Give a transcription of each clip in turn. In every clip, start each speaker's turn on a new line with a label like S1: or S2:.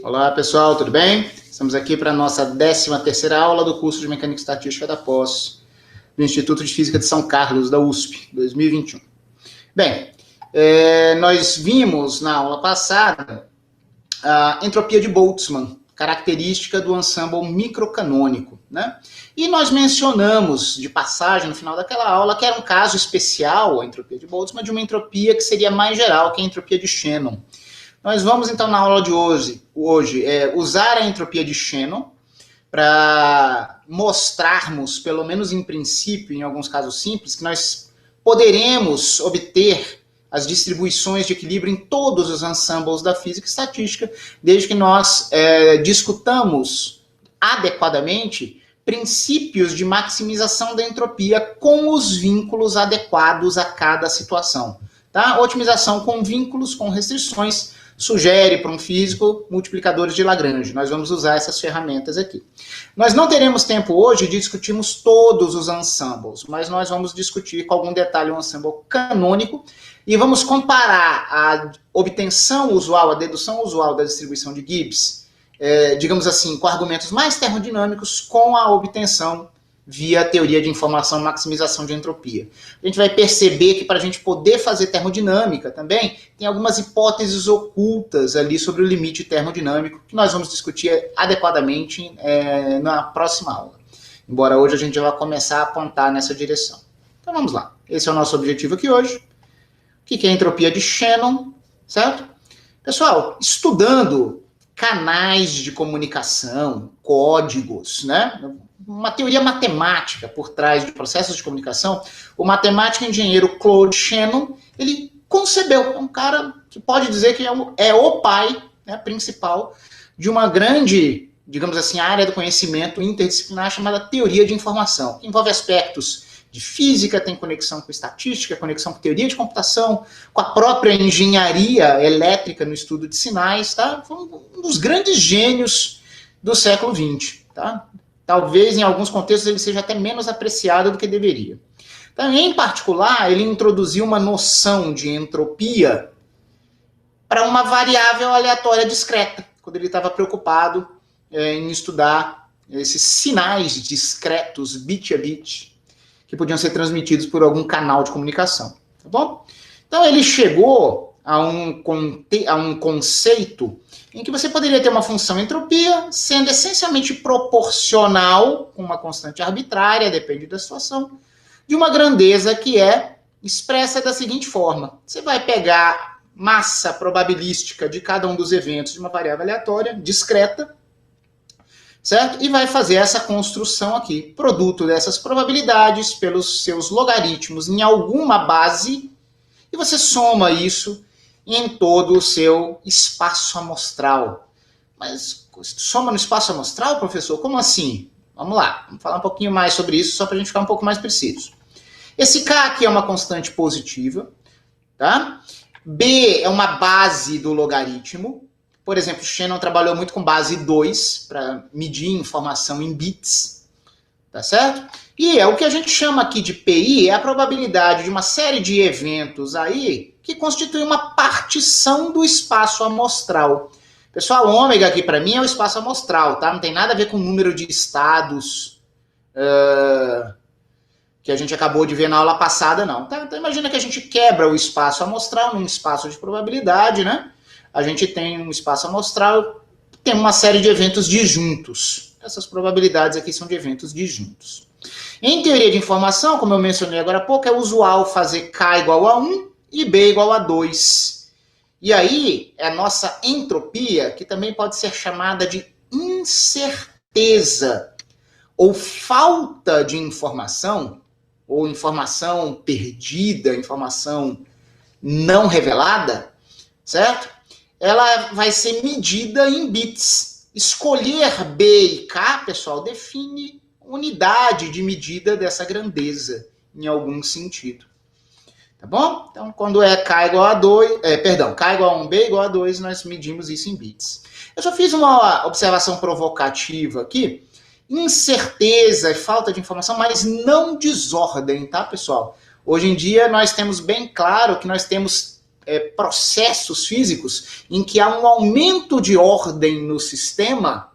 S1: Olá pessoal, tudo bem? Estamos aqui para a nossa 13ª aula do curso de Mecânica e Estatística da pós do Instituto de Física de São Carlos, da USP, 2021. Bem, nós vimos na aula passada a entropia de Boltzmann, característica do ensemble microcanônico, né? E nós mencionamos, de passagem, no final daquela aula, que era um caso especial, a entropia de Boltzmann, de uma entropia que seria mais geral, que é a entropia de Shannon. Nós vamos, então, na aula de hoje usar a entropia de Shannon para mostrarmos, pelo menos em princípio, em alguns casos simples, que nós poderemos obter as distribuições de equilíbrio em todos os ensembles da física e estatística, desde que nós discutamos adequadamente princípios de maximização da entropia com os vínculos adequados a cada situação. Tá? Otimização com vínculos, com restrições, sugere para um físico multiplicadores de Lagrange. Nós vamos usar essas ferramentas aqui. Nós não teremos tempo hoje de discutirmos todos os ensembles, mas nós vamos discutir com algum detalhe o ensemble canônico e vamos comparar a obtenção usual, a dedução usual da distribuição de Gibbs, digamos assim, com argumentos mais termodinâmicos, com a obtenção via teoria de informação, maximização de entropia. A gente vai perceber que para a gente poder fazer termodinâmica também, tem algumas hipóteses ocultas ali sobre o limite termodinâmico, que nós vamos discutir adequadamente na próxima aula. Embora hoje a gente já vá começar a apontar nessa direção. Então vamos lá. Esse é o nosso objetivo aqui hoje. O que é a entropia de Shannon, certo? Pessoal, estudando canais de comunicação, códigos, né? Uma teoria matemática por trás de processos de comunicação, o matemático e engenheiro Claude Shannon, ele concebeu, é um cara que pode dizer que é o pai, né, principal de uma grande, digamos assim, área do conhecimento interdisciplinar chamada teoria de informação, que envolve aspectos de física, tem conexão com estatística, conexão com teoria de computação, com a própria engenharia elétrica no estudo de sinais, tá? Foi um dos grandes gênios do século XX, tá? Talvez, em alguns contextos, ele seja até menos apreciado do que deveria. Então, em particular, ele introduziu uma noção de entropia para uma variável aleatória discreta, quando ele estava preocupado em estudar esses sinais discretos, bit a bit, que podiam ser transmitidos por algum canal de comunicação. Tá bom? Então, ele chegou a um conceito em que você poderia ter uma função entropia sendo essencialmente proporcional, com uma constante arbitrária, depende da situação, de uma grandeza que é expressa da seguinte forma. Você vai pegar massa probabilística de cada um dos eventos de uma variável aleatória, discreta, certo? E vai fazer essa construção aqui, produto dessas probabilidades pelos seus logaritmos em alguma base, e você soma isso em todo o seu espaço amostral. Mas soma no espaço amostral, professor? Como assim? Vamos lá, vamos falar um pouquinho mais sobre isso, só para a gente ficar um pouco mais preciso. Esse K aqui é uma constante positiva, tá? B é uma base do logaritmo. Por exemplo, Shannon trabalhou muito com base 2, para medir informação em bits, tá certo? E o que a gente chama aqui de PI é a probabilidade de uma série de eventos aí que constitui uma partição do espaço amostral. Pessoal, ômega aqui para mim é o espaço amostral, tá? Não tem nada a ver com o número de estados que a gente acabou de ver na aula passada, não. Tá? Então imagina que a gente quebra o espaço amostral num espaço de probabilidade, né? A gente tem um espaço amostral, tem uma série de eventos disjuntos. Essas probabilidades aqui são de eventos disjuntos. Em teoria de informação, como eu mencionei agora há pouco, é usual fazer K igual a 1 e B igual a 2. E aí, é a nossa entropia, que também pode ser chamada de incerteza, ou falta de informação, ou informação perdida, informação não revelada, certo? Ela vai ser medida em bits. Escolher B e K, pessoal, define unidade de medida dessa grandeza, em algum sentido. Tá bom? Então, quando é K igual a 2, K igual a 1, B igual a 2, nós medimos isso em bits. Eu só fiz uma observação provocativa aqui. Incerteza e falta de informação, mas não desordem, tá, pessoal? Hoje em dia, nós temos bem claro que nós temos processos físicos em que há um aumento de ordem no sistema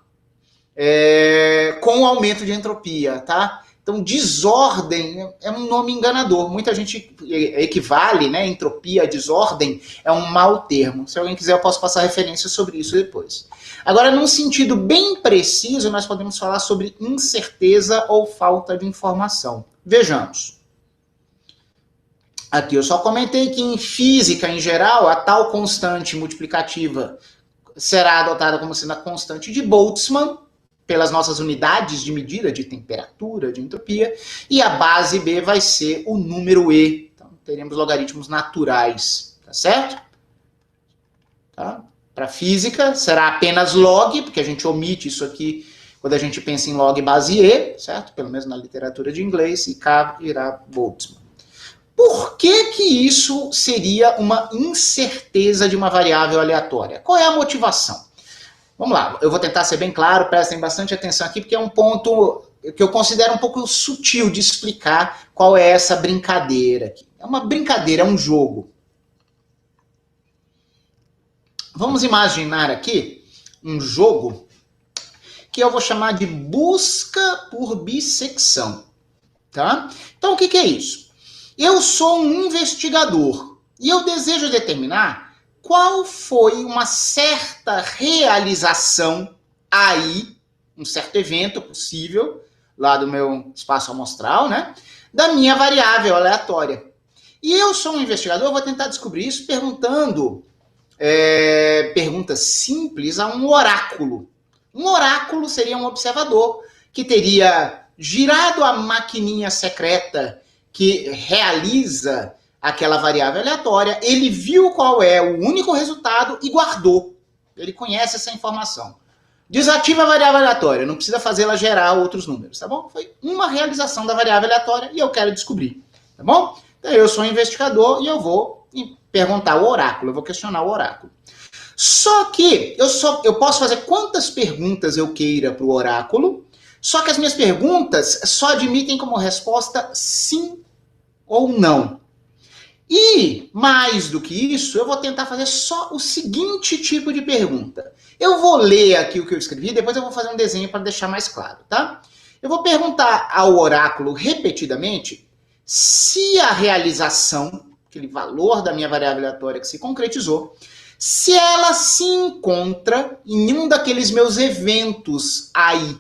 S1: com o aumento de entropia, tá? Então, desordem é um nome enganador. Muita gente equivale, né? Entropia a desordem é um mau termo. Se alguém quiser, eu posso passar referência sobre isso depois. Agora, num sentido bem preciso, nós podemos falar sobre incerteza ou falta de informação. Vejamos. Aqui eu só comentei que em física, em geral, a tal constante multiplicativa será adotada como sendo a constante de Boltzmann, pelas nossas unidades de medida de temperatura, de entropia, e a base B vai ser o número E. Então, teremos logaritmos naturais, tá certo? Tá? Para física, será apenas log, porque a gente omite isso aqui quando a gente pensa em log base E, certo? Pelo menos na literatura de inglês, e K irá Boltzmann. Por que isso seria uma incerteza de uma variável aleatória? Qual é a motivação? Vamos lá, eu vou tentar ser bem claro, prestem bastante atenção aqui, porque é um ponto que eu considero um pouco sutil de explicar qual é essa brincadeira aqui. É uma brincadeira, é um jogo. Vamos imaginar aqui um jogo que eu vou chamar de busca por bissecção, tá? Então, o que é isso? Eu sou um investigador e eu desejo determinar qual foi uma certa realização aí, um certo evento possível, lá do meu espaço amostral, né? Da minha variável aleatória. E eu sou um investigador, eu vou tentar descobrir isso perguntando perguntas simples a um oráculo. Um oráculo seria um observador que teria girado a maquininha secreta que realiza aquela variável aleatória, ele viu qual é o único resultado e guardou. Ele conhece essa informação. Desativa a variável aleatória, não precisa fazê-la gerar outros números, tá bom? Foi uma realização da variável aleatória e eu quero descobrir, tá bom? Então eu sou um investigador e eu vou perguntar ao oráculo, eu vou questionar o oráculo. Só que eu posso fazer quantas perguntas eu queira para o oráculo, só que as minhas perguntas só admitem como resposta sim ou não. E, mais do que isso, eu vou tentar fazer só o seguinte tipo de pergunta. Eu vou ler aqui o que eu escrevi, depois eu vou fazer um desenho para deixar mais claro, tá? Eu vou perguntar ao oráculo repetidamente se a realização, aquele valor da minha variável aleatória que se concretizou, se ela se encontra em um daqueles meus eventos aí,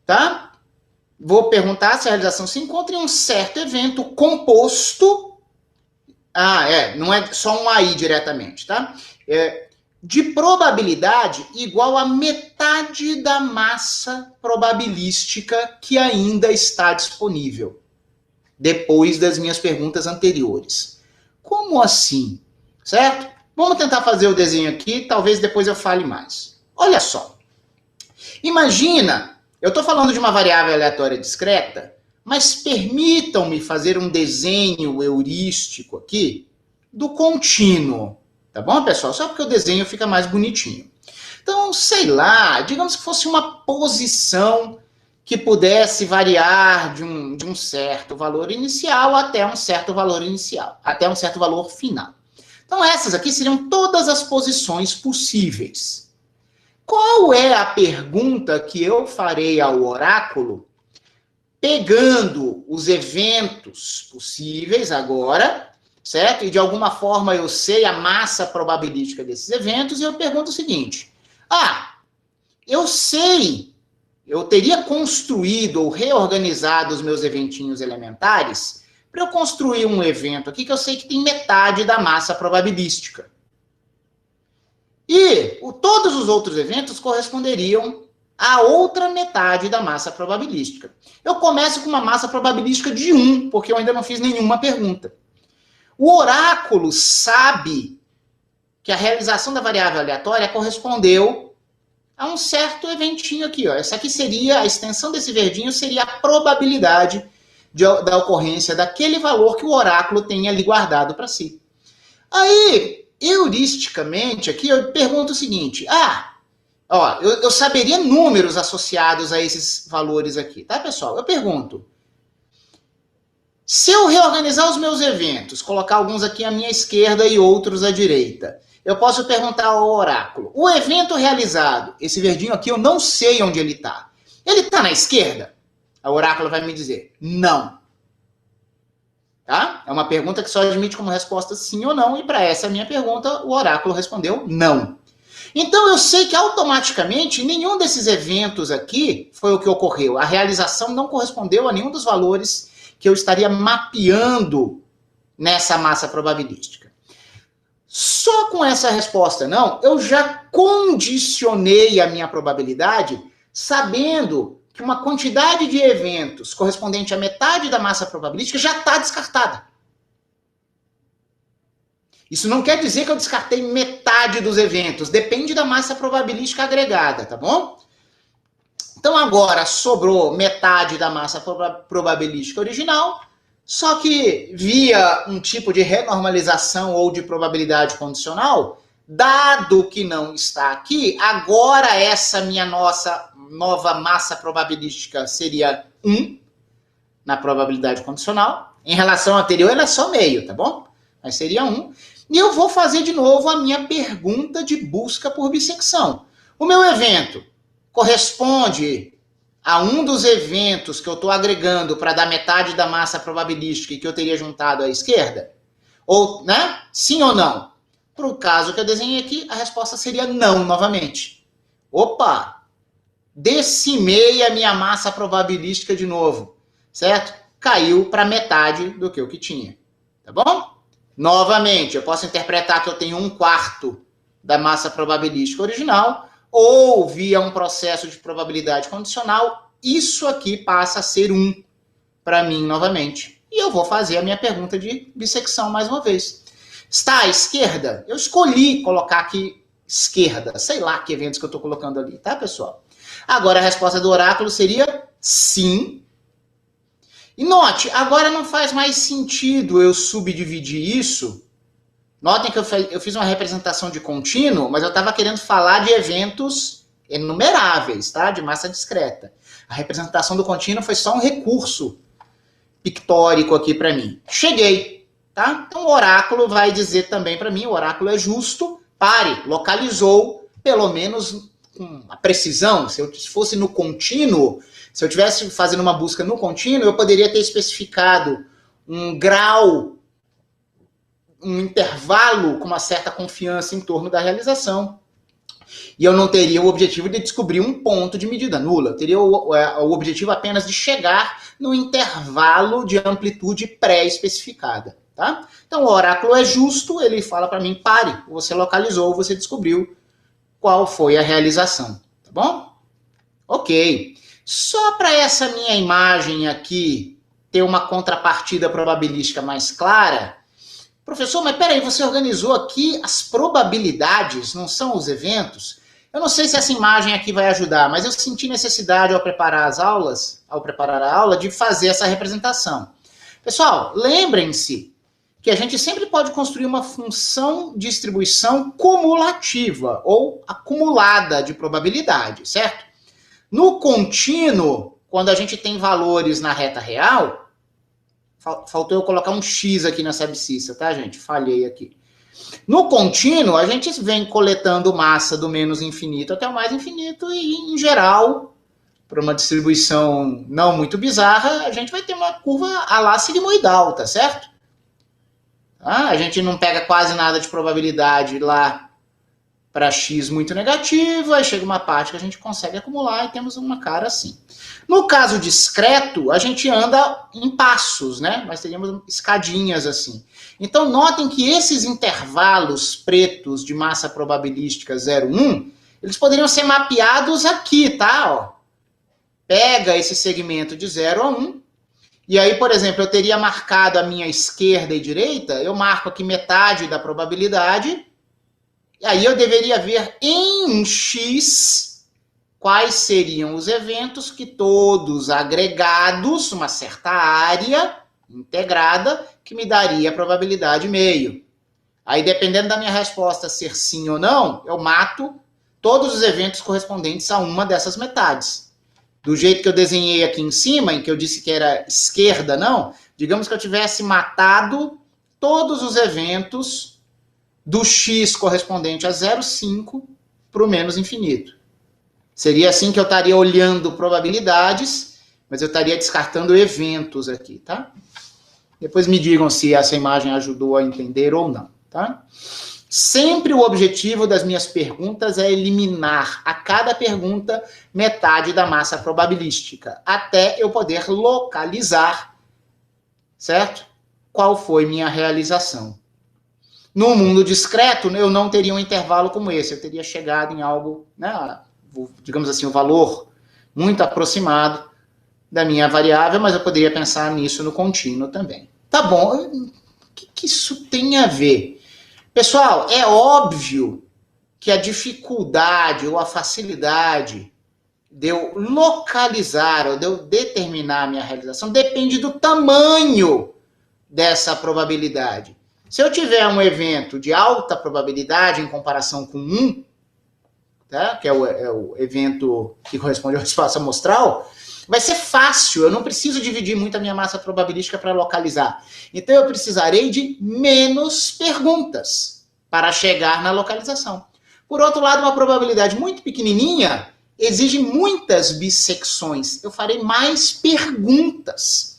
S1: tá? Vou perguntar se a realização se encontra em um certo evento composto. Não é só um AI diretamente, tá? De probabilidade igual a metade da massa probabilística que ainda está disponível, depois das minhas perguntas anteriores. Como assim? Certo? Vamos tentar fazer o desenho aqui, talvez depois eu fale mais. Olha só. Imagina, eu estou falando de uma variável aleatória discreta, mas permitam-me fazer um desenho heurístico aqui do contínuo. Tá bom, pessoal? Só porque o desenho fica mais bonitinho. Então, sei lá, digamos que fosse uma posição que pudesse variar de um certo valor inicial até um certo valor inicial, até um certo valor final. Então, essas aqui seriam todas as posições possíveis. Qual é a pergunta que eu farei ao oráculo pegando os eventos possíveis agora, certo? E de alguma forma eu sei a massa probabilística desses eventos e eu pergunto o seguinte: eu sei, eu teria construído ou reorganizado os meus eventinhos elementares para eu construir um evento aqui que eu sei que tem metade da massa probabilística. E todos os outros eventos corresponderiam a outra metade da massa probabilística. Eu começo com uma massa probabilística de 1, porque eu ainda não fiz nenhuma pergunta. O oráculo sabe que a realização da variável aleatória correspondeu a um certo eventinho aqui. Ó. Essa aqui seria, a extensão desse verdinho seria a probabilidade da ocorrência daquele valor que o oráculo tem ali guardado para si. Aí, heuristicamente, aqui eu pergunto o seguinte: eu saberia números associados a esses valores aqui, tá, pessoal? Eu pergunto: Se eu reorganizar os meus eventos, colocar alguns aqui à minha esquerda e outros à direita, eu posso perguntar ao oráculo, o evento realizado, esse verdinho aqui eu não sei onde ele está. Ele está na esquerda? O oráculo vai me dizer, não. Tá? É uma pergunta que só admite como resposta sim ou não, e para essa minha pergunta, o oráculo respondeu não. Então eu sei que automaticamente nenhum desses eventos aqui foi o que ocorreu. A realização não correspondeu a nenhum dos valores que eu estaria mapeando nessa massa probabilística. Só com essa resposta não, eu já condicionei a minha probabilidade sabendo que uma quantidade de eventos correspondente à metade da massa probabilística já está descartada. Isso não quer dizer que eu descartei metade dos eventos, depende da massa probabilística agregada, tá bom? Então agora sobrou metade da massa probabilística original, só que via um tipo de renormalização ou de probabilidade condicional, dado que não está aqui, agora essa minha nova massa probabilística seria 1 na probabilidade condicional. Em relação à anterior, ela é só meio, tá bom? Mas seria 1. E eu vou fazer de novo a minha pergunta de busca por bissecção. O meu evento corresponde a um dos eventos que eu estou agregando para dar metade da massa probabilística e que eu teria juntado à esquerda? Ou, né? Sim ou não? Para o caso que eu desenhei aqui, a resposta seria não novamente. Opa! Decimei a minha massa probabilística de novo, certo? Caiu para metade do que eu tinha, tá bom? Novamente, eu posso interpretar que eu tenho 1/4 da massa probabilística original, ou via um processo de probabilidade condicional, isso aqui passa a ser 1 para mim novamente. E eu vou fazer a minha pergunta de bissecção mais uma vez. Está à esquerda? Eu escolhi colocar aqui esquerda. Sei lá que eventos que eu estou colocando ali, tá, pessoal? Agora a resposta do oráculo seria sim. E note, agora não faz mais sentido eu subdividir isso. Notem que eu fiz uma representação de contínuo, mas eu estava querendo falar de eventos enumeráveis, tá? De massa discreta. A representação do contínuo foi só um recurso pictórico aqui para mim. Cheguei, tá? Então o oráculo vai dizer também para mim, o oráculo é justo, pare, localizou, pelo menos com a precisão. Se eu fosse no contínuo, se eu estivesse fazendo uma busca no contínuo, eu poderia ter especificado um grau, um intervalo com uma certa confiança em torno da realização. E eu não teria o objetivo de descobrir um ponto de medida nula. Eu teria o objetivo apenas de chegar no intervalo de amplitude pré-especificada. Tá? Então, o oráculo é justo, ele fala para mim, pare, você localizou, você descobriu qual foi a realização. Tá bom? Ok. Só para essa minha imagem aqui ter uma contrapartida probabilística mais clara, professor, mas peraí, você organizou aqui as probabilidades, não são os eventos? Eu não sei se essa imagem aqui vai ajudar, mas eu senti necessidade ao preparar as aulas, ao preparar a aula, de fazer essa representação. Pessoal, lembrem-se que a gente sempre pode construir uma função de distribuição cumulativa ou acumulada de probabilidade, certo? No contínuo, quando a gente tem valores na reta real, faltou eu colocar um X aqui nessa abscissa, tá, gente? Falhei aqui. No contínuo, a gente vem coletando massa do menos infinito até o mais infinito e, em geral, para uma distribuição não muito bizarra, a gente vai ter uma curva a lá sigmoidal, tá certo? A gente não pega quase nada de probabilidade lá para X muito negativo, aí chega uma parte que a gente consegue acumular e temos uma cara assim. No caso discreto, a gente anda em passos, né? Nós teríamos escadinhas assim. Então, notem que esses intervalos pretos de massa probabilística 0, 1, eles poderiam ser mapeados aqui, tá? Ó. Pega esse segmento de 0 a 1, e aí, por exemplo, eu teria marcado a minha esquerda e direita, eu marco aqui metade da probabilidade, e aí eu deveria ver em X quais seriam os eventos que todos agregados, uma certa área integrada, que me daria a probabilidade meio. Aí, dependendo da minha resposta ser sim ou não, eu mato todos os eventos correspondentes a uma dessas metades. Do jeito que eu desenhei aqui em cima, em que eu disse que era esquerda, não, Digamos que eu tivesse matado todos os eventos do x correspondente a 0,5 para o menos infinito. Seria assim que eu estaria olhando probabilidades, mas eu estaria descartando eventos aqui, tá? Depois me digam se essa imagem ajudou a entender ou não, tá? Sempre o objetivo das minhas perguntas é eliminar a cada pergunta metade da massa probabilística, até eu poder localizar, certo? Qual foi minha realização. No mundo discreto, eu não teria um intervalo como esse, eu teria chegado em algo, né, digamos assim, um valor muito aproximado da minha variável, mas eu poderia pensar nisso no contínuo também. Tá bom, o que isso tem a ver? Pessoal, é óbvio que a dificuldade ou a facilidade de eu localizar ou de eu determinar a minha realização depende do tamanho dessa probabilidade. Se eu tiver um evento de alta probabilidade em comparação com 1, tá? Que é o evento que corresponde ao espaço amostral, vai ser fácil, eu não preciso dividir muito a minha massa probabilística para localizar. Então eu precisarei de menos perguntas para chegar na localização. Por outro lado, uma probabilidade muito pequenininha exige muitas bissecções. Eu farei mais perguntas.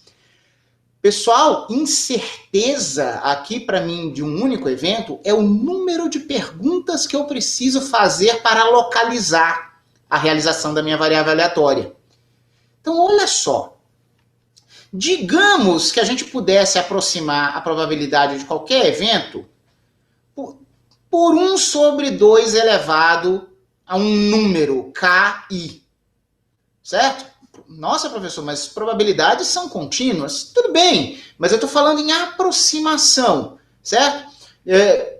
S1: Pessoal, incerteza aqui para mim de um único evento é o número de perguntas que eu preciso fazer para localizar a realização da minha variável aleatória. Então, olha só. Digamos que a gente pudesse aproximar a probabilidade de qualquer evento por 1 sobre 2 elevado a um número, KI. Certo? Nossa, professor, mas probabilidades são contínuas. Tudo bem, mas eu estou falando em aproximação, certo?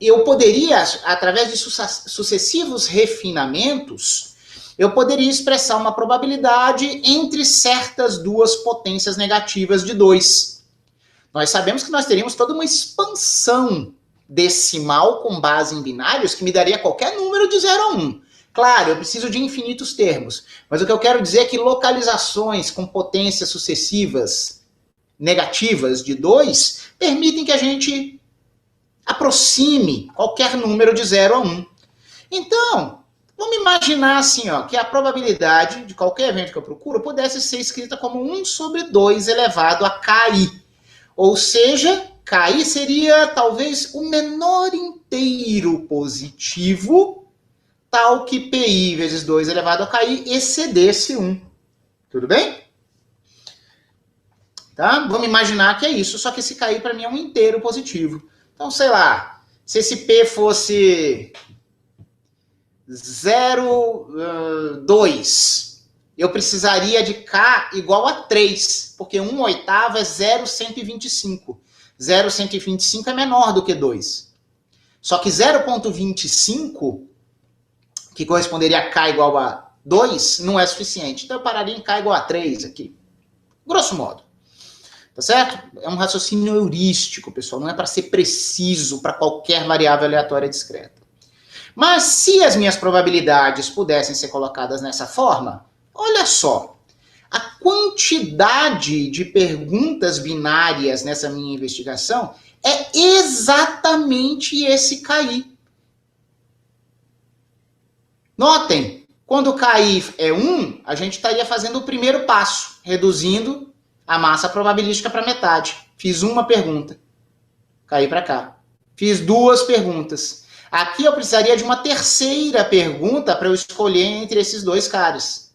S1: Eu poderia, através de sucessivos refinamentos, eu poderia expressar uma probabilidade entre certas duas potências negativas de 2. Nós sabemos que nós teríamos toda uma expansão decimal com base em binários que me daria qualquer número de 0 a 1. Claro, eu preciso de infinitos termos, mas o que eu quero dizer é que localizações com potências sucessivas negativas de 2 permitem que a gente aproxime qualquer número de 0 a 1. Então, vamos imaginar assim, ó, que a probabilidade de qualquer evento que eu procuro pudesse ser escrita como 1 sobre 2 elevado a KI. Ou seja, KI seria talvez o menor inteiro positivo tal que PI vezes 2 elevado a KI excedesse 1. Tudo bem? Tá? Vamos imaginar que é isso, só que esse KI para mim é um inteiro positivo. Então, sei lá, se esse P fosse 0,2, eu precisaria de K igual a 3, porque 1/8 é 0,125. 0,125 é menor do que 2. Só que 0,25, que corresponderia a K igual a 2, não é suficiente. Então eu pararia em K igual a 3 aqui. Grosso modo. Tá certo? É um raciocínio heurístico, pessoal. Não é para ser preciso para qualquer variável aleatória discreta. Mas se as minhas probabilidades pudessem ser colocadas nessa forma, olha só. A quantidade de perguntas binárias nessa minha investigação é exatamente esse KI. Notem, quando o KI é 1, a gente estaria fazendo o primeiro passo, reduzindo a massa probabilística para metade. Fiz uma pergunta, caí para cá. Fiz 2 perguntas. Aqui eu precisaria de uma terceira pergunta para eu escolher entre esses 2 caras.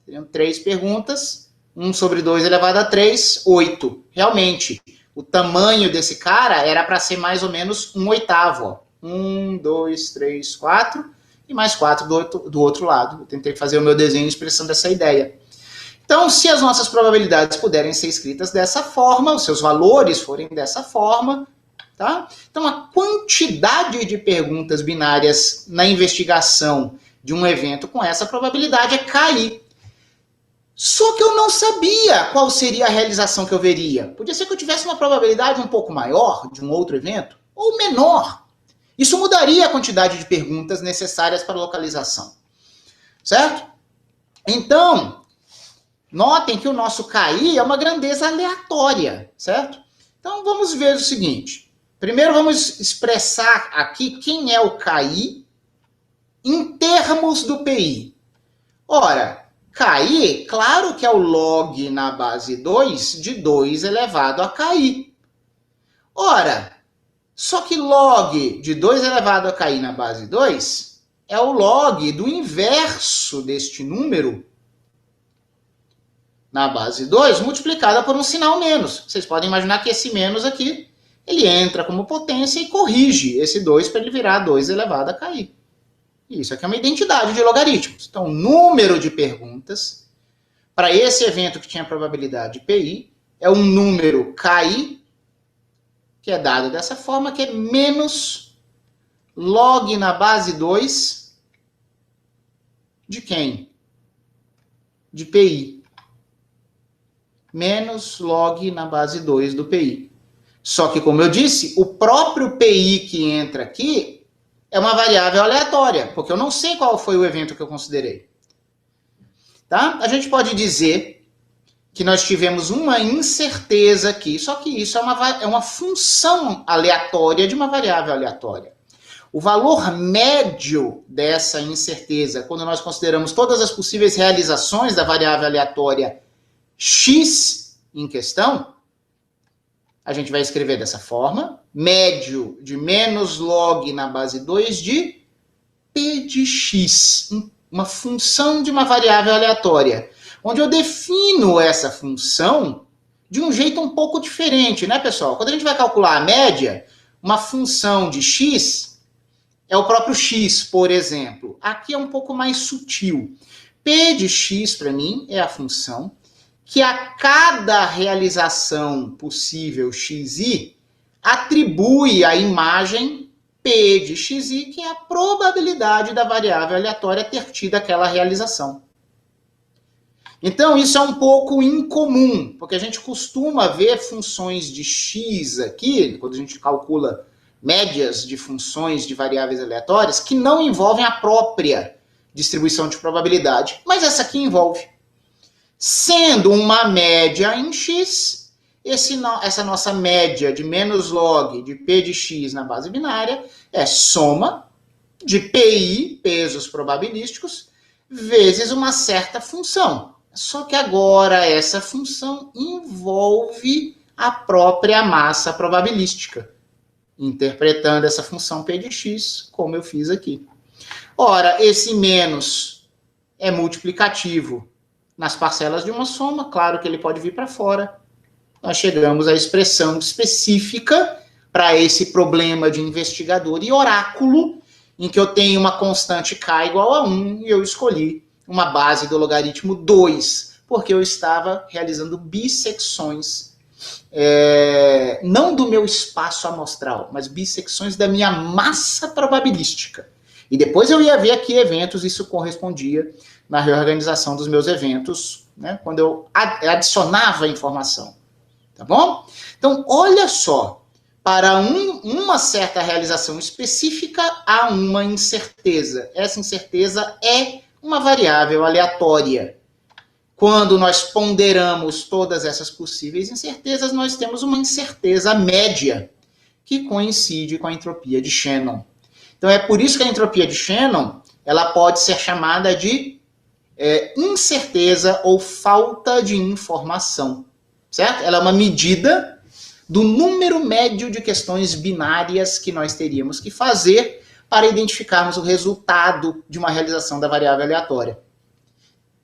S1: Seriam 3 perguntas, 1 sobre 2 elevado a 3, 8. Realmente, o tamanho desse cara era para ser mais ou menos 1/8. 1, 2, 3, 4... e mais 4 do outro lado. Eu tentei fazer o meu desenho expressando essa ideia. Então, se as nossas probabilidades puderem ser escritas dessa forma, os seus valores forem dessa forma, tá? Então, a quantidade de perguntas binárias na investigação de um evento com essa probabilidade é KI. Só que eu não sabia qual seria a realização que eu veria. Podia ser que eu tivesse uma probabilidade um pouco maior de um outro evento, ou menor. Isso mudaria a quantidade de perguntas necessárias para a localização. Certo? Então, Notem que o nosso KI é uma grandeza aleatória, certo? Então, vamos ver o seguinte. Primeiro, vamos expressar aqui quem é o KI em termos do PI. Ora, KI, claro que é o log na base 2 de 2 elevado a KI. Ora, só que log de 2 elevado a KI na base 2 é o log do inverso deste número na base 2 multiplicada por um sinal menos. Vocês podem imaginar que esse menos aqui, ele entra como potência e corrige esse 2 para ele virar 2 elevado a KI. Isso aqui é uma identidade de logaritmos. Então, o número de perguntas para esse evento que tinha probabilidade PI é um número KI, que é dado dessa forma, que é menos log na base 2 de quem? De PI. Menos log na base 2 do PI. Só que, como eu disse, o próprio PI que entra aqui é uma variável aleatória, porque eu não sei qual foi o evento que eu considerei. Tá? A gente pode dizer que nós tivemos uma incerteza aqui, só que isso é uma função aleatória de uma variável aleatória. O valor médio dessa incerteza, quando nós consideramos todas as possíveis realizações da variável aleatória x em questão, a gente vai escrever dessa forma, médio de menos log na base 2 de p de x, uma função de uma variável aleatória, onde eu defino essa função de um jeito um pouco diferente, né, pessoal? Quando a gente vai calcular a média, uma função de x é o próprio x, por exemplo. Aqui é um pouco mais sutil. P de x, para mim, é a função que a cada realização possível xi atribui a imagem P de xi, que é a probabilidade da variável aleatória ter tido aquela realização. Então, isso é um pouco incomum, porque a gente costuma ver funções de x aqui, quando a gente calcula médias de funções de variáveis aleatórias, que não envolvem a própria distribuição de probabilidade, mas essa aqui envolve. Sendo uma média em x, essa nossa média de menos log de p de x na base binária é soma de pi, pesos probabilísticos, vezes uma certa função. Só que agora essa função envolve a própria massa probabilística, interpretando essa função p de x, como eu fiz aqui. Ora, esse menos é multiplicativo nas parcelas de uma soma, claro que ele pode vir para fora. Nós chegamos à expressão específica para esse problema de investigador e oráculo, em que eu tenho uma constante k igual a 1 e eu escolhi uma base do logaritmo 2, porque eu estava realizando bissecções, não do meu espaço amostral, mas bissecções da minha massa probabilística. E depois eu ia ver aqui eventos, isso correspondia na reorganização dos meus eventos, né, quando eu adicionava informação. Tá bom? Então, olha só, para uma certa realização específica, há uma incerteza. Essa incerteza é uma variável aleatória. Quando nós ponderamos todas essas possíveis incertezas, nós temos uma incerteza média, que coincide com a entropia de Shannon. Então, é por isso que a entropia de Shannon ela pode ser chamada de incerteza ou falta de informação, certo? Ela é uma medida do número médio de questões binárias que nós teríamos que fazer para identificarmos o resultado de uma realização da variável aleatória.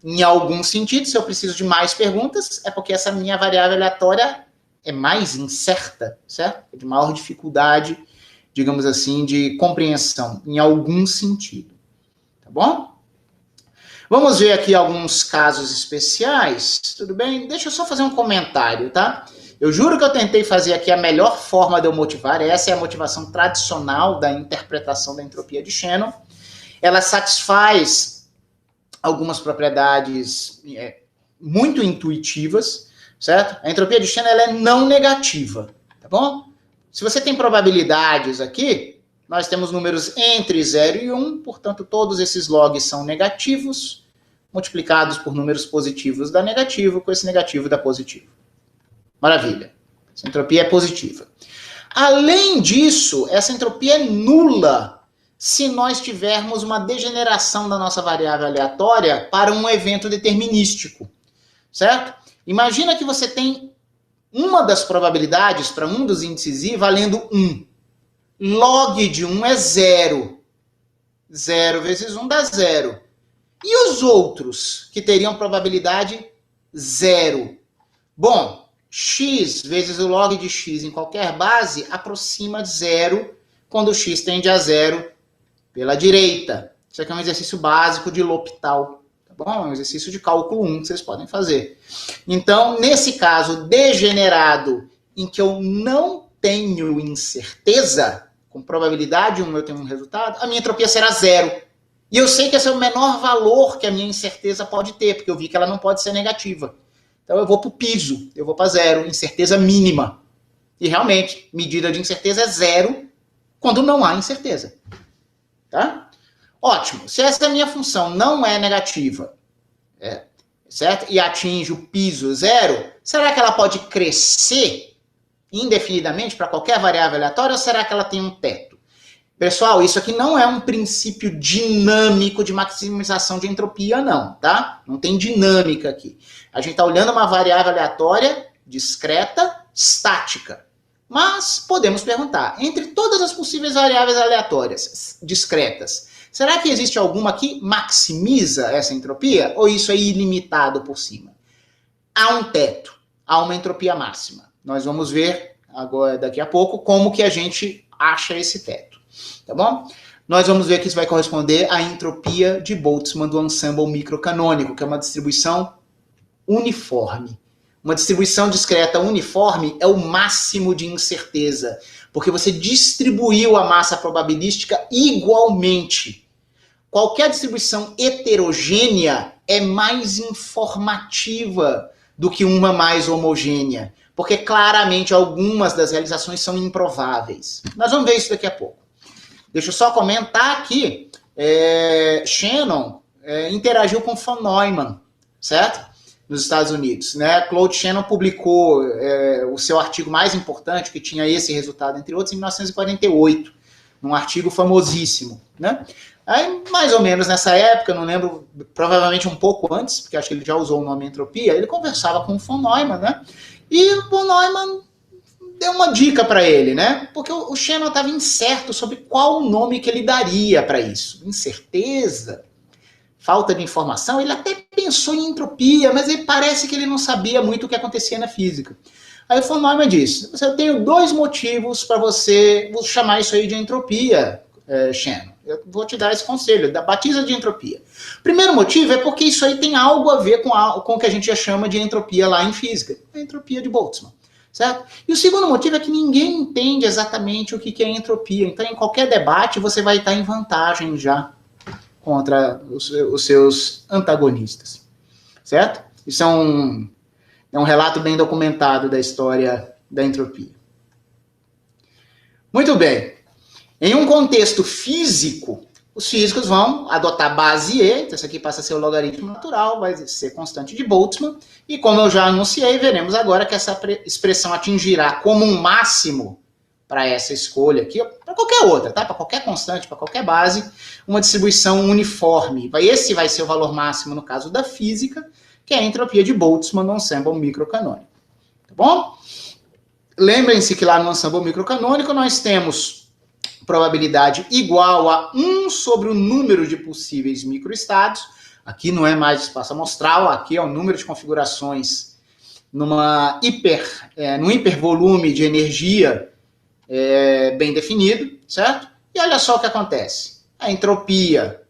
S1: Em algum sentido, se eu preciso de mais perguntas, é porque essa minha variável aleatória é mais incerta, certo? É de maior dificuldade, digamos assim, de compreensão, em algum sentido. Tá bom? Vamos ver aqui alguns casos especiais, tudo bem? Deixa eu só fazer um comentário, tá? Eu juro que eu tentei fazer aqui a melhor forma de eu motivar, essa é a motivação tradicional da interpretação da entropia de Shannon. Ela satisfaz algumas propriedades muito intuitivas, certo? A entropia de Shannon ela é não negativa, tá bom? Se você tem probabilidades aqui, nós temos números entre 0 e 1, portanto, todos esses logs são negativos, multiplicados por números positivos dá negativo, com esse negativo dá positivo. Maravilha. Essa entropia é positiva. Além disso, essa entropia é nula se nós tivermos uma degeneração da nossa variável aleatória para um evento determinístico, certo? Imagina que você tem uma das probabilidades para um dos índices i valendo 1. Log de 1 é 0. 0 vezes 1 dá 0. E os outros que teriam probabilidade 0? Bom, x vezes o log de x em qualquer base aproxima de 0 quando o x tende a 0 pela direita. Isso aqui é um exercício básico de L'Hopital, tá bom? É um exercício de cálculo 1 que vocês podem fazer. Então, nesse caso degenerado, em que eu não tenho incerteza, com probabilidade 1 eu tenho um resultado, a minha entropia será 0. E eu sei que esse é o menor valor que a minha incerteza pode ter, porque eu vi que ela não pode ser negativa. Então eu vou para o piso, eu vou para 0, incerteza mínima. E realmente, medida de incerteza é 0 quando não há incerteza. Tá? Ótimo. Se essa minha função não é negativa, certo? E atinge o piso 0, será que ela pode crescer indefinidamente para qualquer variável aleatória ou será que ela tem um teto? Pessoal, isso aqui não é um princípio dinâmico de maximização de entropia, não, tá? Não tem dinâmica aqui. A gente está olhando uma variável aleatória, discreta, estática. Mas podemos perguntar, entre todas as possíveis variáveis aleatórias discretas, será que existe alguma que maximiza essa entropia? Ou isso é ilimitado por cima? Há um teto, há uma entropia máxima. Nós vamos ver agora, daqui a pouco, como que a gente acha esse teto. Tá bom? Nós vamos ver que isso vai corresponder à entropia de Boltzmann do ensemble microcanônico, que é uma distribuição uniforme. Uma distribuição discreta uniforme é o máximo de incerteza, porque você distribuiu a massa probabilística igualmente. Qualquer distribuição heterogênea é mais informativa do que uma mais homogênea, porque claramente algumas das realizações são improváveis. Nós vamos ver isso daqui a pouco. Deixa eu só comentar aqui, Shannon interagiu com von Neumann, certo? Nos Estados Unidos, né? Claude Shannon publicou o seu artigo mais importante, que tinha esse resultado, entre outros, em 1948, num artigo famosíssimo, né? Aí, mais ou menos nessa época, não lembro, provavelmente um pouco antes, porque acho que ele já usou o nome entropia, ele conversava com o von Neumann, né? E o von Neumann deu uma dica para ele, né? Porque o Shannon estava incerto sobre qual o nome que ele daria para isso. Incerteza, falta de informação, ele até pensou em entropia, mas ele parece que ele não sabia muito o que acontecia na física. Aí o von Neumann disse, eu tenho 2 motivos para você chamar isso aí de entropia, Shannon. Eu vou te dar esse conselho, batiza de entropia. O primeiro motivo é porque isso aí tem algo a ver com o que a gente já chama de entropia lá em física, a entropia de Boltzmann. Certo? E o segundo motivo é que ninguém entende exatamente o que é entropia. Então, em qualquer debate, você vai estar em vantagem já contra os seus antagonistas. Certo? Isso é um relato bem documentado da história da entropia. Muito bem. Em um contexto físico, os físicos vão adotar base E, então isso aqui passa a ser o logaritmo natural, vai ser constante de Boltzmann, e como eu já anunciei, veremos agora que essa expressão atingirá como um máximo para essa escolha aqui, para qualquer outra, tá? Para qualquer constante, para qualquer base, uma distribuição uniforme. Esse vai ser o valor máximo no caso da física, que é a entropia de Boltzmann no ensemble microcanônico. Tá bom? Lembrem-se que lá no ensemble microcanônico nós temos probabilidade igual a 1 sobre o número de possíveis microestados. Aqui não é mais espaço amostral, aqui é o número de configurações num hipervolume de energia bem definido, certo? E olha só o que acontece. A entropia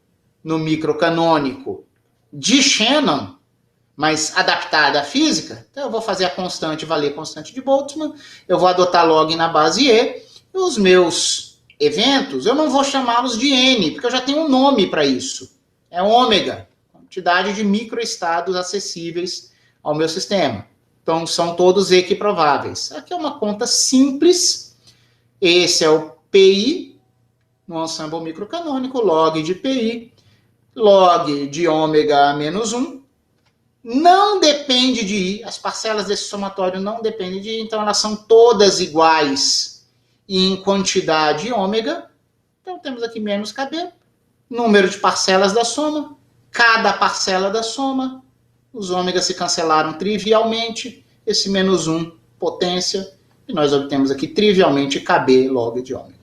S1: no microcanônico de Shannon, mas adaptada à física, então eu vou fazer a constante valer constante de Boltzmann, eu vou adotar log na base E, e os meus eventos, eu não vou chamá-los de N, porque eu já tenho um nome para isso. É ômega, quantidade de microestados acessíveis ao meu sistema. Então, são todos equiprováveis. Aqui é uma conta simples. Esse é o PI, no ensemble microcanônico, log de PI. log de ômega menos 1 não depende de I, as parcelas desse somatório não dependem de I, então elas são todas iguais em quantidade ômega. Então temos aqui menos KB, número de parcelas da soma, cada parcela da soma, os ômegas se cancelaram trivialmente, esse menos 1, potência, e nós obtemos aqui trivialmente KB log de ômega.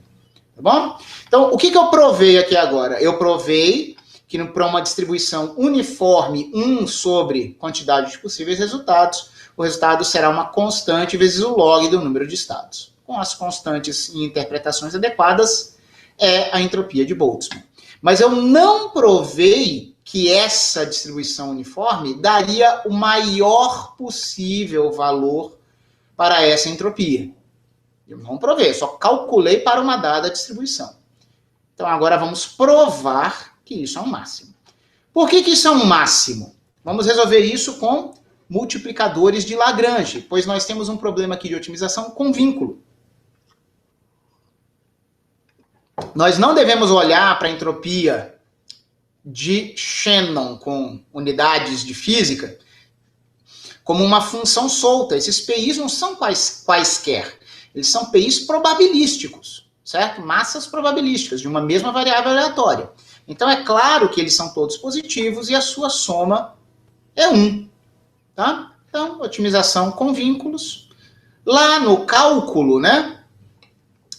S1: Tá bom? Então, o que eu provei aqui agora? Eu provei que para uma distribuição uniforme 1 sobre quantidade de possíveis resultados, o resultado será uma constante vezes o log do número de estados. Com as constantes e interpretações adequadas, é a entropia de Boltzmann. Mas eu não provei que essa distribuição uniforme daria o maior possível valor para essa entropia. Eu não provei, eu só calculei para uma dada distribuição. Então agora vamos provar que isso é um máximo. Por que isso é um máximo? Vamos resolver isso com multiplicadores de Lagrange, pois nós temos um problema aqui de otimização com vínculo. Nós não devemos olhar para a entropia de Shannon com unidades de física como uma função solta. Esses PIs não são quaisquer, eles são PIs probabilísticos, certo? Massas probabilísticas de uma mesma variável aleatória. Então é claro que eles são todos positivos e a sua soma é 1. Tá? Então, otimização com vínculos. Lá no cálculo, né?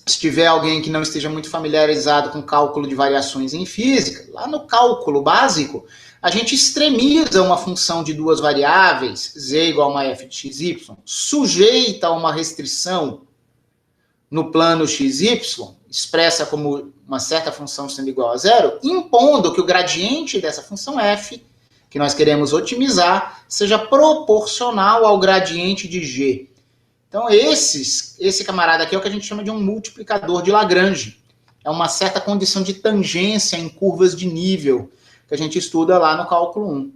S1: Se tiver alguém que não esteja muito familiarizado com cálculo de variações em física, lá no cálculo básico, a gente extremiza uma função de duas variáveis, z igual a uma f de xy, sujeita a uma restrição no plano xy, expressa como uma certa função sendo igual a zero, impondo que o gradiente dessa função f, que nós queremos otimizar, seja proporcional ao gradiente de g. Então, esse camarada aqui é o que a gente chama de um multiplicador de Lagrange. É uma certa condição de tangência em curvas de nível, que a gente estuda lá no cálculo 1.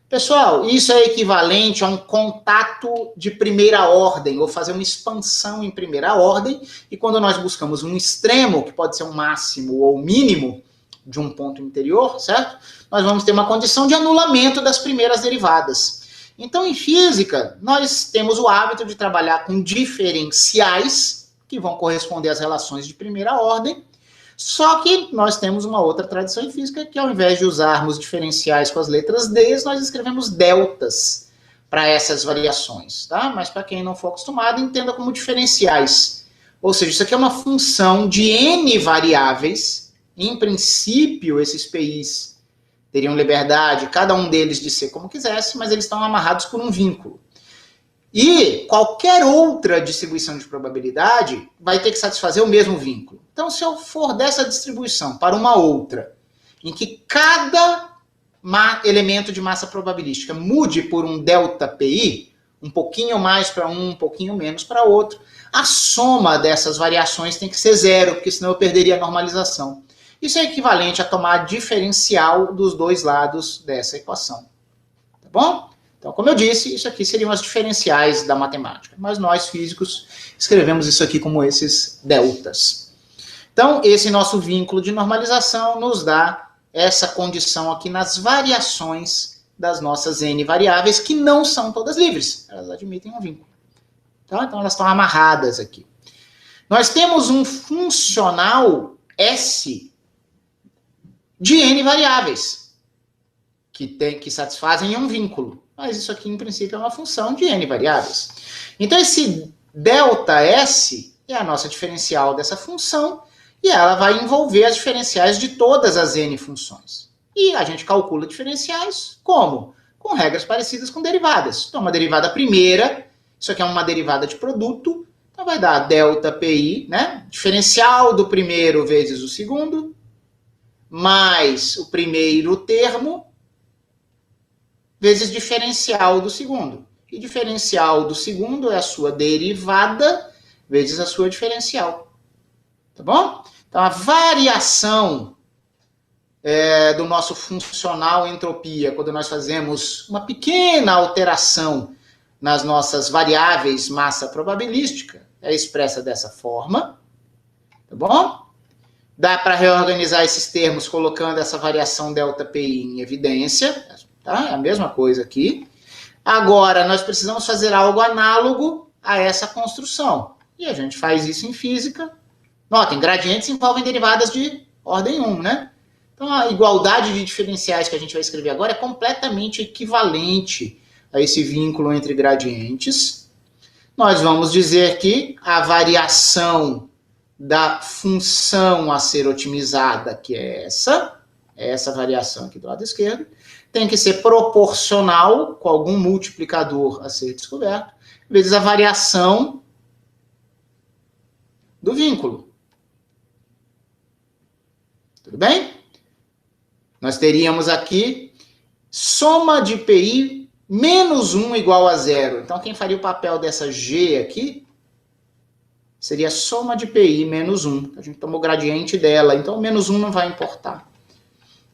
S1: Pessoal, isso é equivalente a um contato de primeira ordem, ou fazer uma expansão em primeira ordem, e quando nós buscamos um extremo, que pode ser um máximo ou mínimo de um ponto interior, certo? Nós vamos ter uma condição de anulamento das primeiras derivadas. Então, em física, nós temos o hábito de trabalhar com diferenciais, que vão corresponder às relações de primeira ordem, só que nós temos uma outra tradição em física, que ao invés de usarmos diferenciais com as letras D, nós escrevemos deltas para essas variações, tá? Mas para quem não for acostumado, entenda como diferenciais. Ou seja, isso aqui é uma função de N variáveis. Em princípio, esses PIs teriam liberdade, cada um deles, de ser como quisesse, mas eles estão amarrados por um vínculo. E qualquer outra distribuição de probabilidade vai ter que satisfazer o mesmo vínculo. Então, se eu for dessa distribuição para uma outra, em que cada elemento de massa probabilística mude por um delta PI, um pouquinho mais para um pouquinho menos para outro, a soma dessas variações tem que ser zero, porque senão eu perderia a normalização. Isso é equivalente a tomar diferencial dos dois lados dessa equação. Tá bom? Então, como eu disse, isso aqui seriam as diferenciais da matemática. Mas nós, físicos, escrevemos isso aqui como esses deltas. Então, esse nosso vínculo de normalização nos dá essa condição aqui nas variações das nossas N variáveis, que não são todas livres. Elas admitem um vínculo. Tá? Então, elas estão amarradas aqui. Nós temos um funcional S de N variáveis, que satisfazem um vínculo. Mas isso aqui, em princípio, é uma função de N variáveis. Então, esse ΔS é a nossa diferencial dessa função, e ela vai envolver as diferenciais de todas as N funções. E a gente calcula diferenciais como? Com regras parecidas com derivadas. Então, uma derivada primeira, isso aqui é uma derivada de produto, então vai dar ΔPi, né? Diferencial do primeiro vezes o segundo, mais o primeiro termo, vezes diferencial do segundo. E diferencial do segundo é a sua derivada vezes a sua diferencial. Tá bom? Então, a variação do nosso funcional entropia, quando nós fazemos uma pequena alteração nas nossas variáveis massa probabilística, é expressa dessa forma. Tá bom? Dá para reorganizar esses termos colocando essa variação ΔPi em evidência, tá? É a mesma coisa aqui. Agora, nós precisamos fazer algo análogo a essa construção. E a gente faz isso em física. Notem, gradientes envolvem derivadas de ordem 1, né? Então, a igualdade de diferenciais que a gente vai escrever agora é completamente equivalente a esse vínculo entre gradientes. Nós vamos dizer que a variação da função a ser otimizada, que é essa variação aqui do lado esquerdo, tem que ser proporcional com algum multiplicador a ser descoberto, vezes a variação do vínculo. Tudo bem? Nós teríamos aqui soma de PI menos 1 igual a 0. Então, quem faria o papel dessa G aqui seria soma de PI menos 1. A gente tomou o gradiente dela, então menos 1 não vai importar.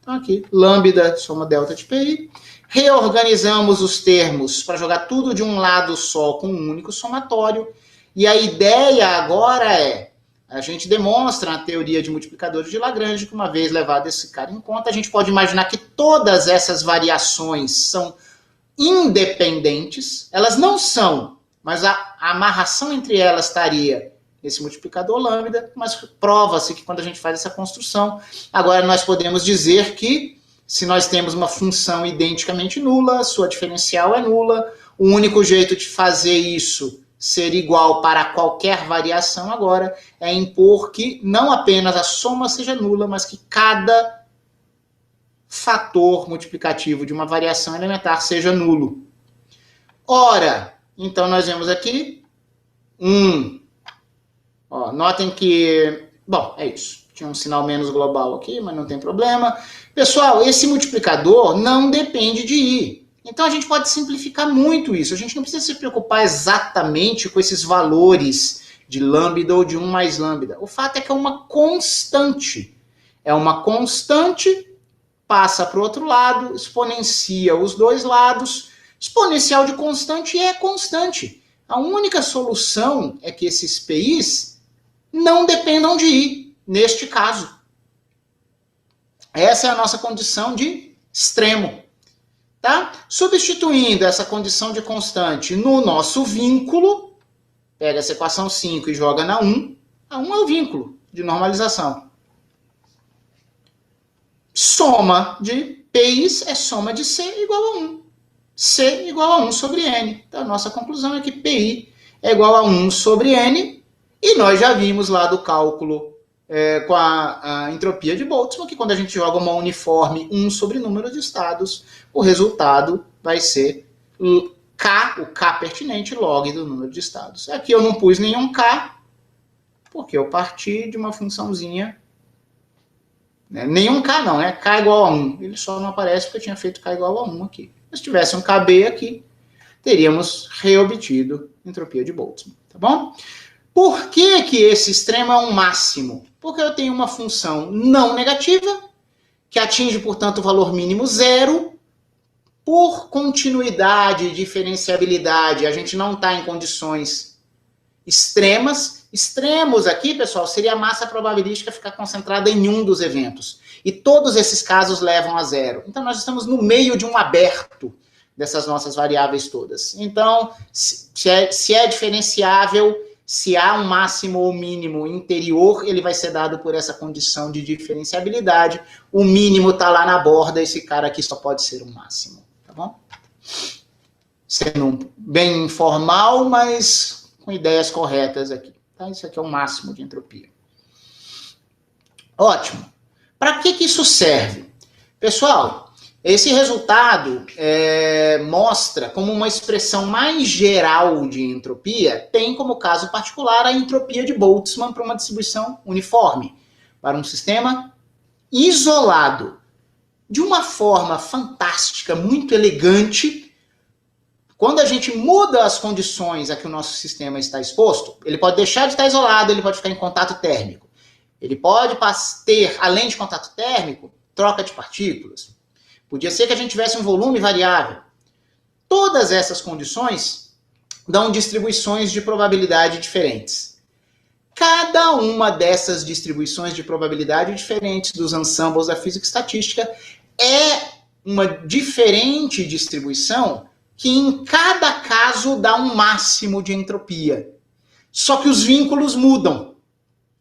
S1: Então, aqui, lambda soma delta de PI. Reorganizamos os termos para jogar tudo de um lado só com um único somatório. E a ideia agora é, a gente demonstra na teoria de multiplicadores de Lagrange que uma vez levado esse cara em conta, a gente pode imaginar que todas essas variações são independentes. Elas não são, mas a amarração entre elas estaria esse multiplicador lambda, mas prova-se que quando a gente faz essa construção, agora nós podemos dizer que se nós temos uma função identicamente nula, sua diferencial é nula, o único jeito de fazer isso ser igual para qualquer variação agora é impor que não apenas a soma seja nula, mas que cada fator multiplicativo de uma variação elementar seja nulo. Ora, então nós vemos aqui 1. Ó, notem que, bom, é isso. Tinha um sinal menos global aqui, mas não tem problema. Pessoal, esse multiplicador não depende de I. Então a gente pode simplificar muito isso. A gente não precisa se preocupar exatamente com esses valores de lambda ou de 1 mais lambda. O fato é que é uma constante. É uma constante, passa para o outro lado, exponencia os dois lados. Exponencial de constante é constante. A única solução é que esses PIs não dependam de I, neste caso. Essa é a nossa condição de extremo. Tá? Substituindo essa condição de constante no nosso vínculo, pega essa equação 5 e joga na 1. A 1 é o vínculo de normalização. Soma de PIs é soma de C igual a 1. C igual a 1 sobre N. Então, a nossa conclusão é que PI é igual a 1 sobre N. E nós já vimos lá do cálculo com a entropia de Boltzmann, que quando a gente joga uma uniforme 1 sobre número de estados, o resultado vai ser K, o K pertinente, log do número de estados. Aqui eu não pus nenhum K, porque eu parti de uma funçãozinha. Nenhum K não, né? K igual a 1. Ele só não aparece porque eu tinha feito K igual a 1 aqui. Se tivesse um KB aqui, teríamos reobtido entropia de Boltzmann, tá bom? Por que que esse extremo é um máximo? Porque eu tenho uma função não negativa, que atinge, portanto, o valor mínimo 0, por continuidade e diferenciabilidade. A gente não está em condições extremas. Extremos aqui, pessoal, seria a massa probabilística ficar concentrada em um dos eventos. E todos esses casos levam a 0. Então, nós estamos no meio de um aberto dessas nossas variáveis todas. Então, se é diferenciável, se há um máximo ou mínimo interior, ele vai ser dado por essa condição de diferenciabilidade. O mínimo está lá na borda, esse cara aqui só pode ser um máximo. Tá bom? Sendo bem informal, mas com ideias corretas aqui. Tá? Isso aqui é o máximo de entropia. Ótimo. Para que isso serve? Pessoal, esse resultado mostra como uma expressão mais geral de entropia tem como caso particular a entropia de Boltzmann para uma distribuição uniforme, para um sistema isolado. De uma forma fantástica, muito elegante, quando a gente muda as condições a que o nosso sistema está exposto, ele pode deixar de estar isolado, ele pode ficar em contato térmico. Ele pode ter, além de contato térmico, troca de partículas. Podia ser que a gente tivesse um volume variável. Todas essas condições dão distribuições de probabilidade diferentes. Cada uma dessas distribuições de probabilidade diferentes dos ensembles da física estatística é uma diferente distribuição que em cada caso dá um máximo de entropia. Só que os vínculos mudam.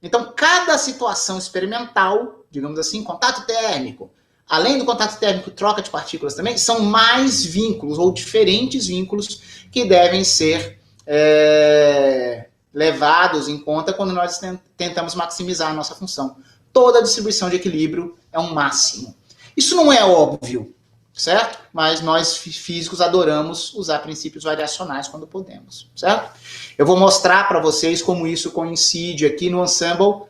S1: Então, cada situação experimental, digamos assim, contato térmico, além do contato térmico, troca de partículas também, são mais vínculos ou diferentes vínculos que devem ser levados em conta quando nós tentamos maximizar a nossa função. Toda distribuição de equilíbrio é um máximo. Isso não é óbvio, certo? Mas nós físicos adoramos usar princípios variacionais quando podemos, certo? Eu vou mostrar para vocês como isso coincide aqui no ensemble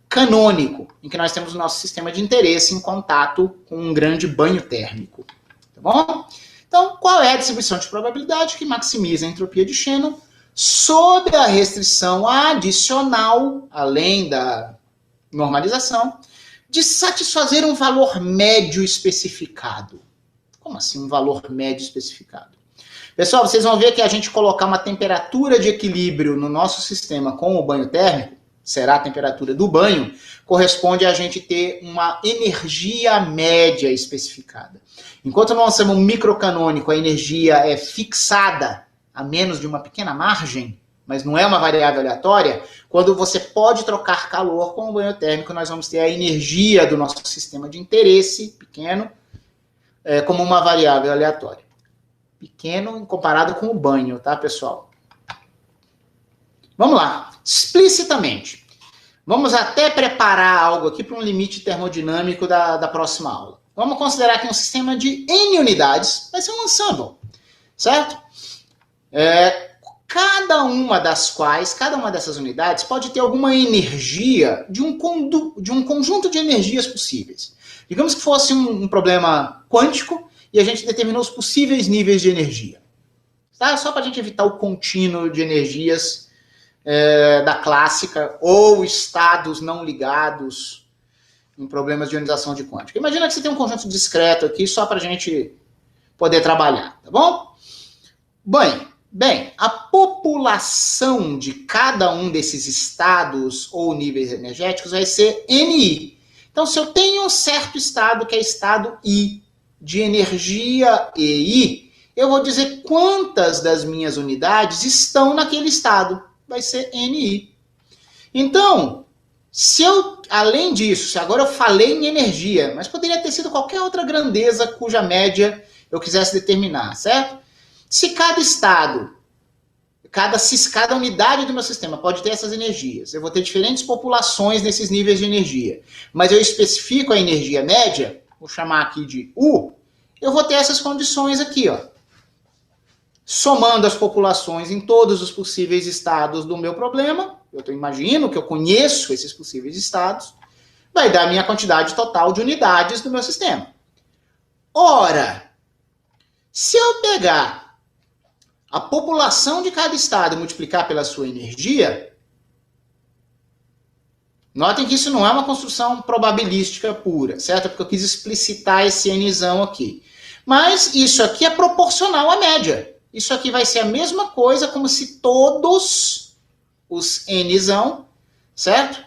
S1: canônico, em que nós temos o nosso sistema de interesse em contato com um grande banho térmico, tá bom? Então, qual é a distribuição de probabilidade que maximiza a entropia de Shannon sob a restrição adicional, além da normalização, de satisfazer um valor médio especificado? Como assim um valor médio especificado? Pessoal, vocês vão ver que a gente colocar uma temperatura de equilíbrio no nosso sistema com o banho térmico, será a temperatura do banho, corresponde a gente ter uma energia média especificada. Enquanto no ensemble microcanônico a energia é fixada a menos de uma pequena margem, mas não é uma variável aleatória, quando você pode trocar calor com o banho térmico, nós vamos ter a energia do nosso sistema de interesse, pequeno, como uma variável aleatória. Pequeno comparado com o banho, tá, pessoal? Vamos lá. Explicitamente. Vamos até preparar algo aqui para um limite termodinâmico da próxima aula. Vamos considerar que um sistema de N unidades vai ser um ensemble, certo? Cada uma dessas unidades pode ter alguma energia de um conjunto de energias possíveis. Digamos que fosse um problema quântico e a gente determinou os possíveis níveis de energia. Tá? Só para a gente evitar o contínuo de energias da clássica ou estados não ligados em problemas de ionização de quântica. Imagina que você tem um conjunto discreto aqui só para a gente poder trabalhar, tá bom? Bem, a população de cada um desses estados ou níveis energéticos vai ser NI. Então, se eu tenho um certo estado que é estado I, de energia EI, eu vou dizer quantas das minhas unidades estão naquele estado. Vai ser NI. Então, além disso, se agora eu falei em energia, mas poderia ter sido qualquer outra grandeza cuja média eu quisesse determinar, certo? Se cada estado, cada unidade do meu sistema pode ter essas energias, eu vou ter diferentes populações nesses níveis de energia, mas eu especifico a energia média, vou chamar aqui de U, eu vou ter essas condições aqui, ó. Somando as populações em todos os possíveis estados do meu problema, eu imagino que eu conheço esses possíveis estados, vai dar a minha quantidade total de unidades do meu sistema. Ora, se eu pegar a população de cada estado e multiplicar pela sua energia, notem que isso não é uma construção probabilística pura, certo? Porque eu quis explicitar esse Nzão aqui. Mas isso aqui é proporcional à média. Isso aqui vai ser a mesma coisa como se todos os Nzão, certo?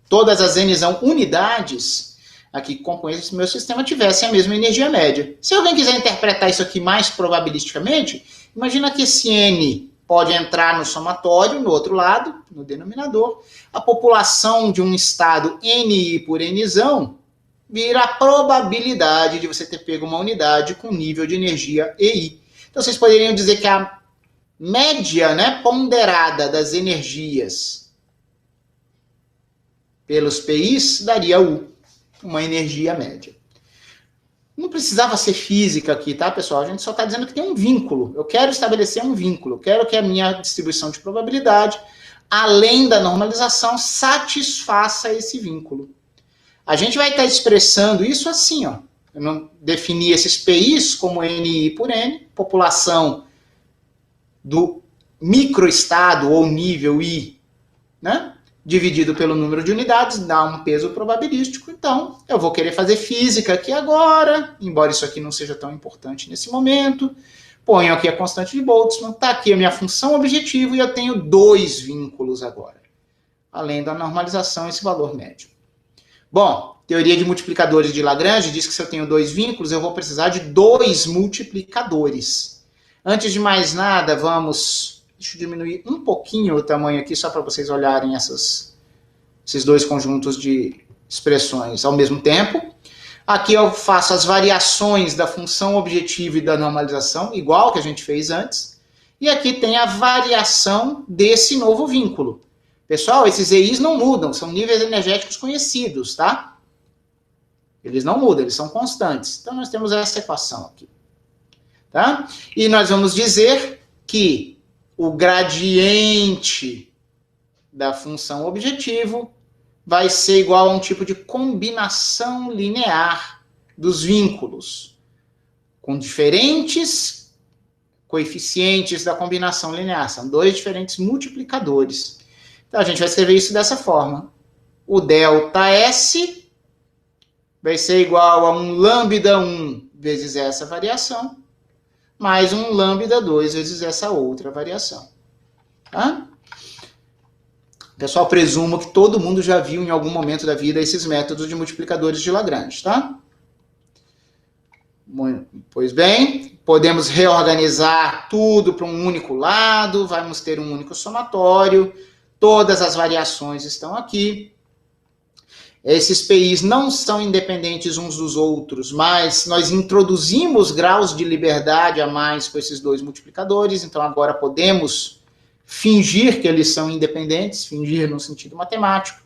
S1: Todas as Nzão unidades aqui que compõem esse meu sistema tivessem a mesma energia média. Se alguém quiser interpretar isso aqui mais probabilisticamente, imagina que esse N pode entrar no somatório, no outro lado, no denominador. A população de um estado NI por Nzão vira a probabilidade de você ter pego uma unidade com nível de energia EI. Então, vocês poderiam dizer que a média, né, ponderada das energias pelos PIs daria U, uma energia média. Não precisava ser física aqui, tá, pessoal? A gente só está dizendo que tem um vínculo. Eu quero estabelecer um vínculo. Eu quero que a minha distribuição de probabilidade, além da normalização, satisfaça esse vínculo. A gente vai estar expressando isso assim, ó. Eu não defini esses PIs como NI por N, população do microestado ou nível I, né? Dividido pelo número de unidades, dá um peso probabilístico. Então, eu vou querer fazer física aqui agora, embora isso aqui não seja tão importante nesse momento. ponho aqui a constante de Boltzmann, está aqui a minha função objetivo e eu tenho 2 vínculos agora, além da normalização, esse valor médio. Bom, teoria de multiplicadores de Lagrange diz que se eu tenho 2 vínculos, eu vou precisar de 2 multiplicadores. Antes de mais nada, deixa eu diminuir um pouquinho o tamanho aqui, só para vocês olharem esses 2 conjuntos de expressões ao mesmo tempo. Aqui eu faço as variações da função objetivo e da normalização, igual que a gente fez antes. E aqui tem a variação desse novo vínculo. Pessoal, esses EIs não mudam, são níveis energéticos conhecidos, tá? Eles não mudam, eles são constantes. Então, nós temos essa equação aqui. Tá? E nós vamos dizer que o gradiente da função objetivo vai ser igual a um tipo de combinação linear dos vínculos, com diferentes coeficientes da combinação linear. São 2 diferentes multiplicadores. Então, a gente vai escrever isso dessa forma. O ΔS vai ser igual a um lambda1 vezes essa variação, mais um lambda2 vezes essa outra variação. Tá? Pessoal, presumo que todo mundo já viu em algum momento da vida esses métodos de multiplicadores de Lagrange, tá? Pois bem, podemos reorganizar tudo para um único lado, vamos ter um único somatório, todas as variações estão aqui. Esses PIs não são independentes uns dos outros, mas nós introduzimos graus de liberdade a mais com esses 2 multiplicadores, então agora podemos fingir que eles são independentes, fingir no sentido matemático,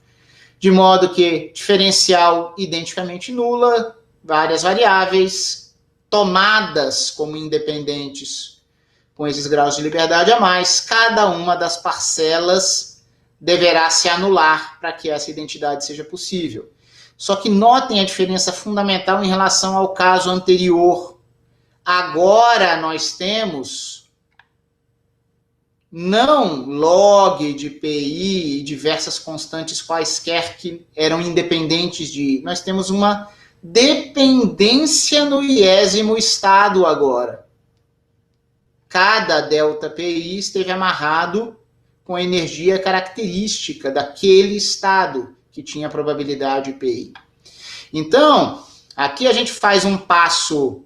S1: de modo que diferencial identicamente nula, várias variáveis tomadas como independentes com esses graus de liberdade a mais, cada uma das parcelas deverá se anular para que essa identidade seja possível. Só que notem a diferença fundamental em relação ao caso anterior. Agora nós temos não log de PI e diversas constantes quaisquer que eram independentes de... Nós temos uma dependência no iésimo estado agora. Cada ΔPI esteve amarrado com a energia característica daquele estado que tinha probabilidade PI. Então, aqui a gente faz um passo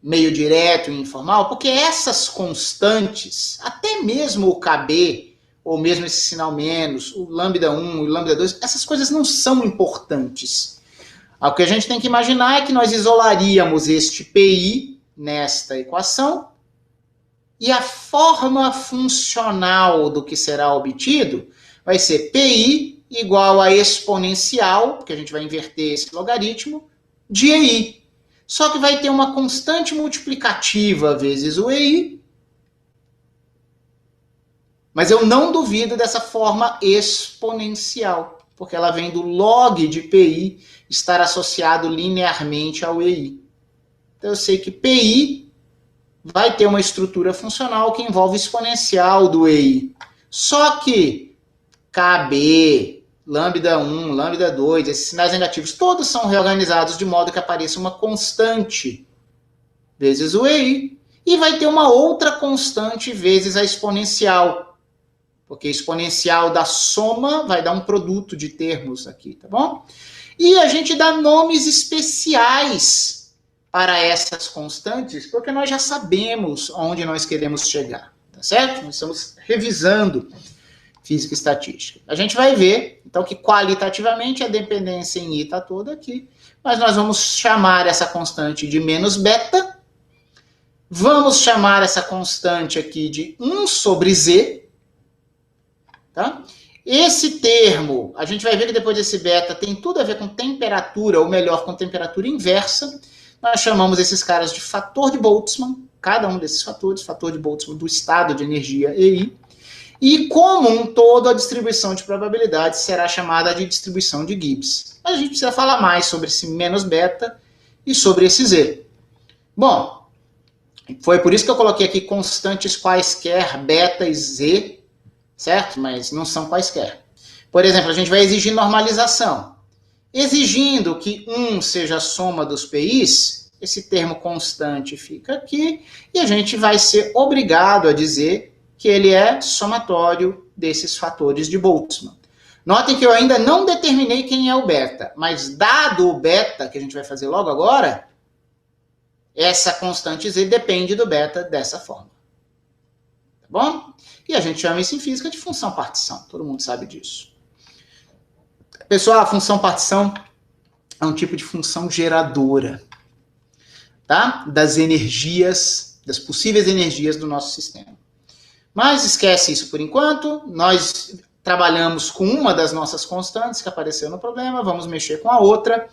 S1: meio direto e informal, porque essas constantes, até mesmo o KB, ou mesmo esse sinal menos, o lambda1 e o lambda2, essas coisas não são importantes. O que a gente tem que imaginar é que nós isolaríamos este PI nesta equação, e a forma funcional do que será obtido vai ser PI igual a exponencial, porque a gente vai inverter esse logaritmo, de EI. Só que vai ter uma constante multiplicativa vezes o EI, mas eu não duvido dessa forma exponencial, porque ela vem do log de PI estar associado linearmente ao EI. Então eu sei que PI vai ter uma estrutura funcional que envolve exponencial do EI. Só que KB, lambda1, lambda2, esses sinais negativos, todos são reorganizados de modo que apareça uma constante vezes o EI, e vai ter uma outra constante vezes a exponencial, porque exponencial da soma vai dar um produto de termos aqui, tá bom? E a gente dá nomes especiais para essas constantes, porque nós já sabemos onde nós queremos chegar, tá certo? Nós estamos revisando física e estatística. A gente vai ver, então, que qualitativamente a dependência em I está toda aqui, mas nós vamos chamar essa constante de menos beta, vamos chamar essa constante aqui de 1 sobre Z, tá? Esse termo, a gente vai ver que depois desse beta tem tudo a ver com temperatura, ou melhor, com temperatura inversa. Nós chamamos esses caras de fator de Boltzmann, cada um desses fatores, fator de Boltzmann do estado de energia EI, e como um todo a distribuição de probabilidades será chamada de distribuição de Gibbs. Mas a gente precisa falar mais sobre esse menos beta e sobre esse Z. Bom, foi por isso que eu coloquei aqui constantes quaisquer, beta e Z, certo? Mas não são quaisquer. Por exemplo, a gente vai exigir normalização. Exigindo que 1 seja a soma dos PIs, esse termo constante fica aqui, e a gente vai ser obrigado a dizer que ele é somatório desses fatores de Boltzmann. Notem que eu ainda não determinei quem é o beta, mas dado o beta, que a gente vai fazer logo agora, essa constante z depende do beta dessa forma. Tá bom? E a gente chama isso em física de função partição, todo mundo sabe disso. Pessoal, a função partição é um tipo de função geradora, tá? Das energias, das possíveis energias do nosso sistema. Mas esquece isso por enquanto, nós trabalhamos com uma das nossas constantes que apareceu no problema, vamos mexer com a outra.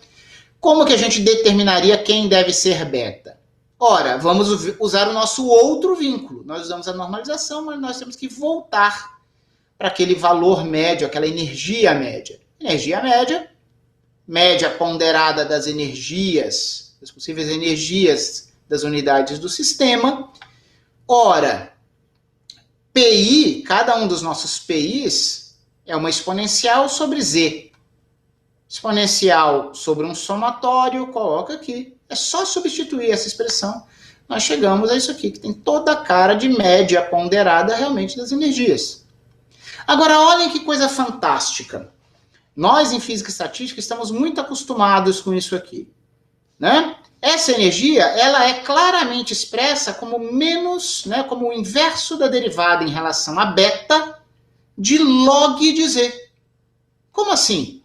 S1: Como que a gente determinaria quem deve ser beta? Ora, vamos usar o nosso outro vínculo. Nós usamos a normalização, mas nós temos que voltar para aquele valor médio, aquela energia média. Energia média, média ponderada das energias, das possíveis energias das unidades do sistema. Ora, PI, cada um dos nossos PIs é uma exponencial sobre Z. Exponencial sobre um somatório, coloca aqui. É só substituir essa expressão. Nós chegamos a isso aqui, que tem toda a cara de média ponderada realmente das energias. Agora, olhem que coisa fantástica. Nós, em física e estatística, estamos muito acostumados com isso aqui, né? Essa energia, ela é claramente expressa como menos, né, como o inverso da derivada em relação a beta de log de Z. Como assim?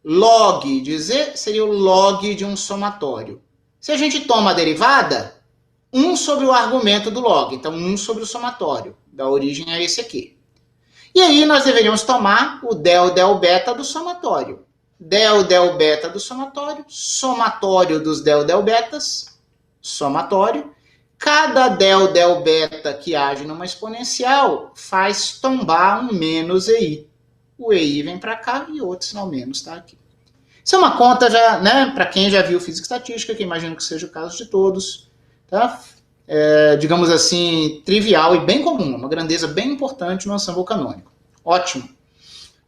S1: Log de Z seria o log de um somatório. Se a gente toma a derivada, 1 sobre o argumento do log, então 1 sobre o somatório, da origem a esse aqui. E aí nós deveríamos tomar o del beta do somatório. Del beta do somatório, somatório dos del betas, somatório. Cada del beta que age numa exponencial faz tombar um menos EI. O EI vem para cá e o outro sinal menos está aqui. Isso é uma conta já, né, para quem já viu física e estatística, que imagino que seja o caso de todos, tá? Digamos assim, trivial e bem comum, uma grandeza bem importante no ensemble canônico. Ótimo.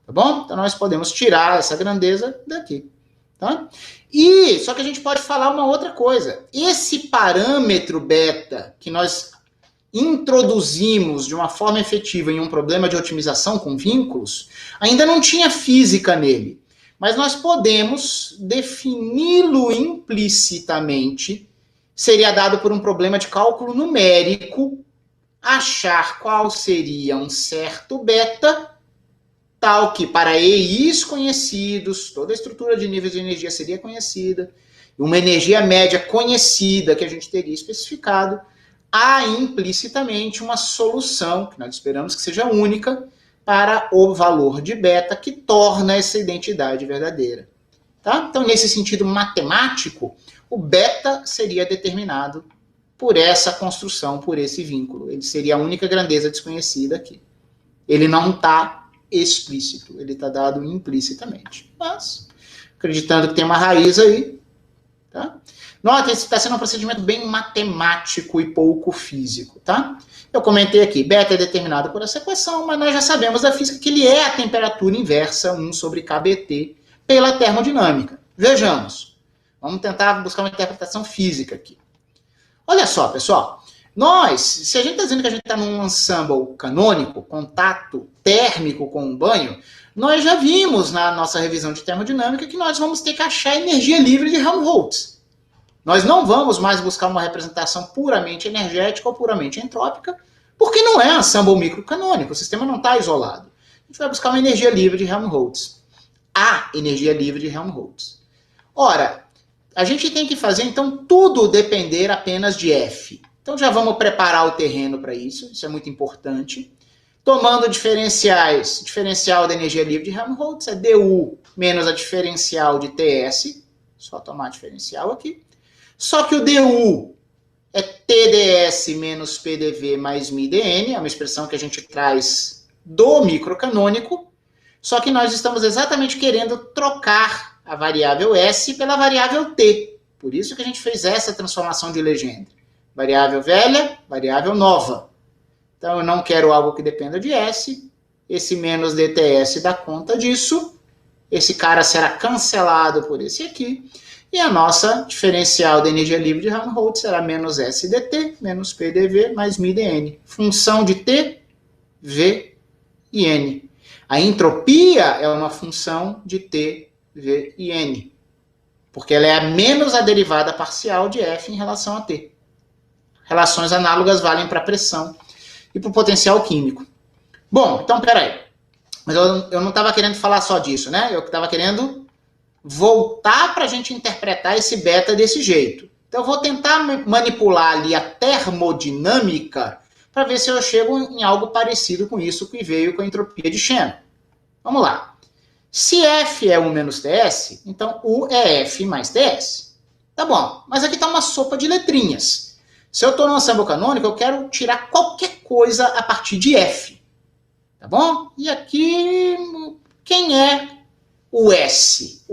S1: Tá bom? Então nós podemos tirar essa grandeza daqui. Tá? E, só que a gente pode falar uma outra coisa. Esse parâmetro beta que nós introduzimos de uma forma efetiva em um problema de otimização com vínculos, ainda não tinha física nele. Mas nós podemos defini-lo implicitamente. Seria dado por um problema de cálculo numérico, achar qual seria um certo beta, tal que para EIs conhecidos, toda a estrutura de níveis de energia seria conhecida, uma energia média conhecida que a gente teria especificado, há implicitamente uma solução, que nós esperamos que seja única, para o valor de beta que torna essa identidade verdadeira. Tá? Então, nesse sentido matemático, o beta seria determinado por essa construção, por esse vínculo. Ele seria a única grandeza desconhecida aqui. Ele não está explícito, ele está dado implicitamente. Mas, acreditando que tem uma raiz aí, tá? Nota, esse está sendo um procedimento bem matemático e pouco físico, tá? Eu comentei aqui, beta é determinado por essa equação, mas nós já sabemos da física que ele é a temperatura inversa 1 sobre kBT pela termodinâmica. Vejamos. Vamos tentar buscar uma interpretação física aqui. Olha só, pessoal. Se a gente está dizendo que a gente está num ensemble canônico, contato térmico com um banho, nós já vimos na nossa revisão de termodinâmica que nós vamos ter que achar energia livre de Helmholtz. Nós não vamos mais buscar uma representação puramente energética ou puramente entrópica, porque não é ensemble microcanônico, o sistema não está isolado. A gente vai buscar uma energia livre de Helmholtz. A energia livre de Helmholtz. Ora, a gente tem que fazer, então, tudo depender apenas de F. Então, já vamos preparar o terreno para isso é muito importante. Tomando diferenciais, diferencial da energia livre de Helmholtz é du menos a diferencial de TS, só tomar a diferencial aqui. Só que o du é TdS menos PDV mais μdn, é uma expressão que a gente traz do microcanônico, só que nós estamos exatamente querendo trocar a variável S pela variável T. Por isso que a gente fez essa transformação de Legendre. Variável velha, variável nova. Então eu não quero algo que dependa de S, esse menos dTs dá conta disso, esse cara será cancelado por esse aqui, E a nossa diferencial da energia livre de Helmholtz será menos S dt, menos P dV, mais μ dN. Função de T, V e N. A entropia é uma função de T, V e N. Porque ela é a menos a derivada parcial de F em relação a T. Relações análogas valem para a pressão e para o potencial químico. Bom, então peraí. Mas eu não estava querendo falar só disso, né? Eu estava querendo voltar para a gente interpretar esse beta desse jeito. Então eu vou tentar manipular ali a termodinâmica para ver se eu chego em algo parecido com isso que veio com a entropia de Shannon. Vamos lá. Se F é 1 menos TS, então U é F mais TS. Tá bom, mas aqui está uma sopa de letrinhas. Se eu estou no ensemble canônico, eu quero tirar qualquer coisa a partir de F. Tá bom? E aqui, quem é o S?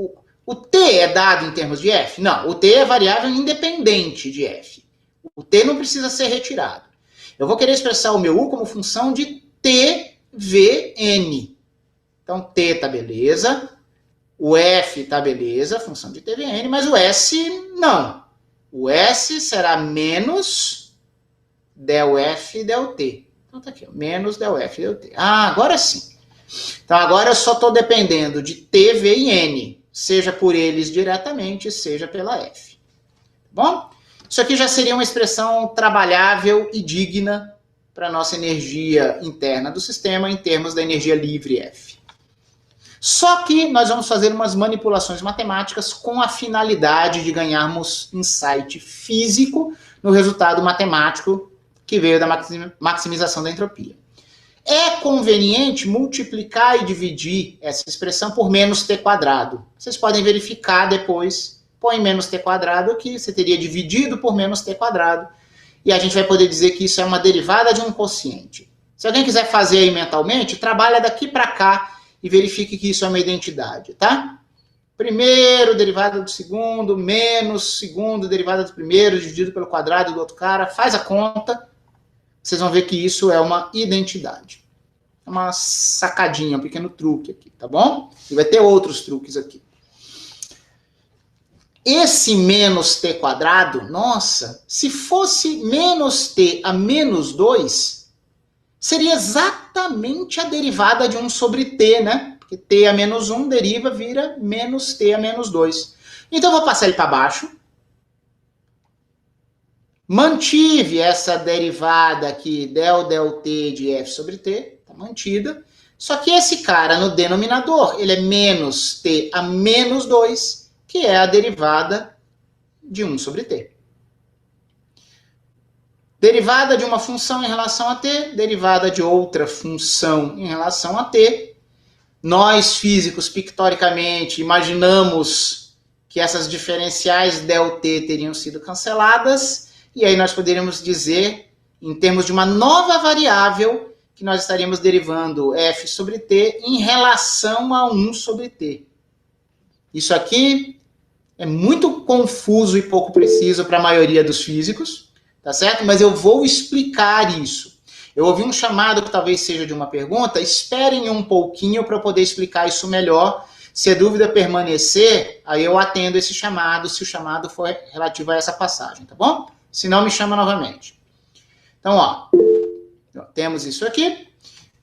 S1: O T é dado em termos de F? Não, o T é variável independente de F. O T não precisa ser retirado. Eu vou querer expressar o meu U como função de TVN. Então, T tá beleza, o F tá beleza, função de TVN, mas o S não. O S será menos del F del T. Então tá aqui, ó, menos del F del T. Ah, agora sim. Então agora eu só estou dependendo de T, V e N, seja por eles diretamente, seja pela F. Tá bom? Isso aqui já seria uma expressão trabalhável e digna para a nossa energia interna do sistema em termos da energia livre F. Só que nós vamos fazer umas manipulações matemáticas com a finalidade de ganharmos insight físico no resultado matemático que veio da maximização da entropia. É conveniente multiplicar e dividir essa expressão por menos t quadrado. Vocês podem verificar depois, põe menos t quadrado aqui, você teria dividido por menos t quadrado, e a gente vai poder dizer que isso é uma derivada de um quociente. Se alguém quiser fazer aí mentalmente, trabalha daqui para cá e verifique que isso é uma identidade, tá? Primeiro, derivada do segundo, menos segundo, derivada do primeiro, dividido pelo quadrado do outro cara, faz a conta, vocês vão ver que isso é uma identidade. É uma sacadinha, um pequeno truque aqui, tá bom? E vai ter outros truques aqui. Esse menos t quadrado, nossa, se fosse menos t a menos 2, seria exatamente a derivada de 1 sobre t, né? Porque t a menos 1 deriva, vira menos t a menos 2. Então eu vou passar ele para baixo. Mantive essa derivada aqui, del t de f sobre t, está mantida. Só que esse cara no denominador, ele é menos t a menos 2, que é a derivada de 1 sobre t. Derivada de uma função em relação a t, derivada de outra função em relação a t. Nós, físicos, pictoricamente, imaginamos que essas diferenciais del t teriam sido canceladas, e aí nós poderíamos dizer, em termos de uma nova variável, que nós estaríamos derivando f sobre t em relação a 1 sobre t. Isso aqui é muito confuso e pouco preciso para a maioria dos físicos, tá certo? Mas eu vou explicar isso. Eu ouvi um chamado que talvez seja de uma pergunta, esperem um pouquinho para eu poder explicar isso melhor. Se a dúvida permanecer, aí eu atendo esse chamado, se o chamado for relativo a essa passagem, tá bom? Se não, me chama novamente. Então, ó, temos isso aqui.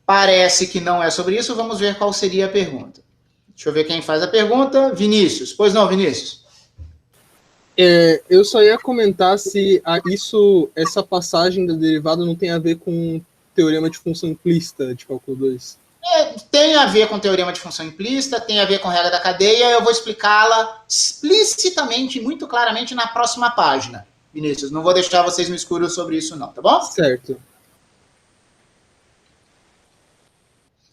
S1: Parece que não é sobre isso, vamos ver qual seria a pergunta. Deixa eu ver quem faz a pergunta. Vinícius. Pois não, Vinícius?
S2: Eu só ia comentar se essa passagem da derivada não tem a ver com teorema de função implícita de cálculo 2.
S1: Tem a ver com teorema de função implícita, tem a ver com regra da cadeia, eu vou explicá-la explicitamente, muito claramente na próxima página. Vinícius, não vou deixar vocês no escuro sobre isso não, tá bom?
S2: Certo.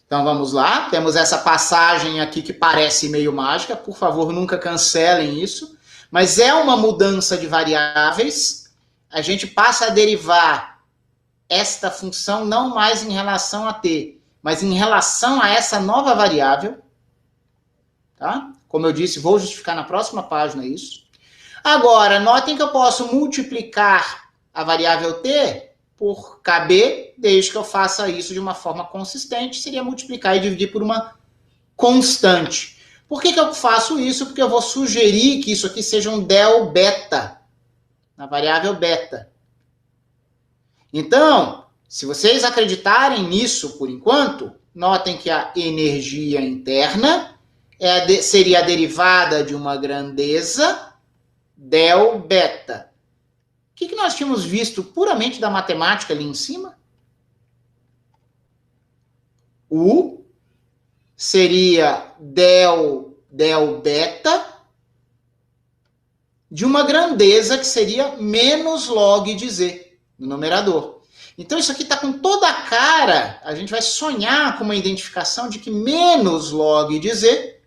S1: Então vamos lá, temos essa passagem aqui que parece meio mágica, por favor, nunca cancelem isso, mas é uma mudança de variáveis, a gente passa a derivar esta função não mais em relação a t, mas em relação a essa nova variável, tá? Como eu disse, vou justificar na próxima página isso. Agora, notem que eu posso multiplicar a variável t por kb, desde que eu faça isso de uma forma consistente, seria multiplicar e dividir por uma constante. Por que eu faço isso? Porque eu vou sugerir que isso aqui seja um del beta, na variável beta. Então, se vocês acreditarem nisso por enquanto, notem que a energia interna seria a derivada de uma grandeza del beta. O que nós tínhamos visto puramente da matemática ali em cima? U seria del beta de uma grandeza que seria menos log de Z no numerador. Então isso aqui está com toda a cara, a gente vai sonhar com uma identificação de que menos log de Z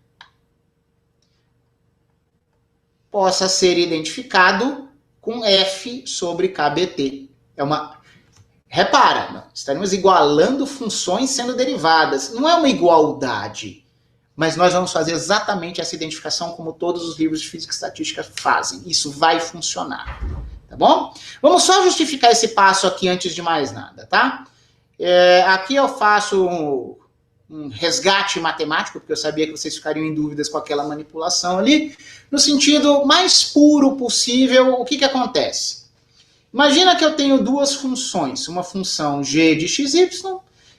S1: possa ser identificado com F sobre KBT. Repara, estaremos igualando funções sendo derivadas. Não é uma igualdade, mas nós vamos fazer exatamente essa identificação como todos os livros de física e estatística fazem. Isso vai funcionar, tá bom? Vamos só justificar esse passo aqui antes de mais nada, tá? Aqui eu faço um resgate matemático, porque eu sabia que vocês ficariam em dúvidas com aquela manipulação ali. No sentido mais puro possível, o que acontece? Imagina que eu tenho duas funções, uma função g de xy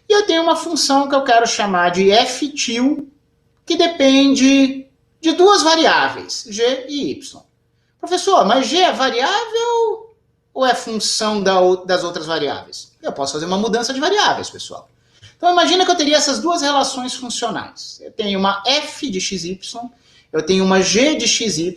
S1: e eu tenho uma função que eu quero chamar de f-til, que depende de duas variáveis, g e y. Professor, mas g é variável ou é função das outras variáveis? Eu posso fazer uma mudança de variáveis, pessoal. Então imagina que eu teria essas duas relações funcionais. Eu tenho uma f de xy, eu tenho uma g de xy,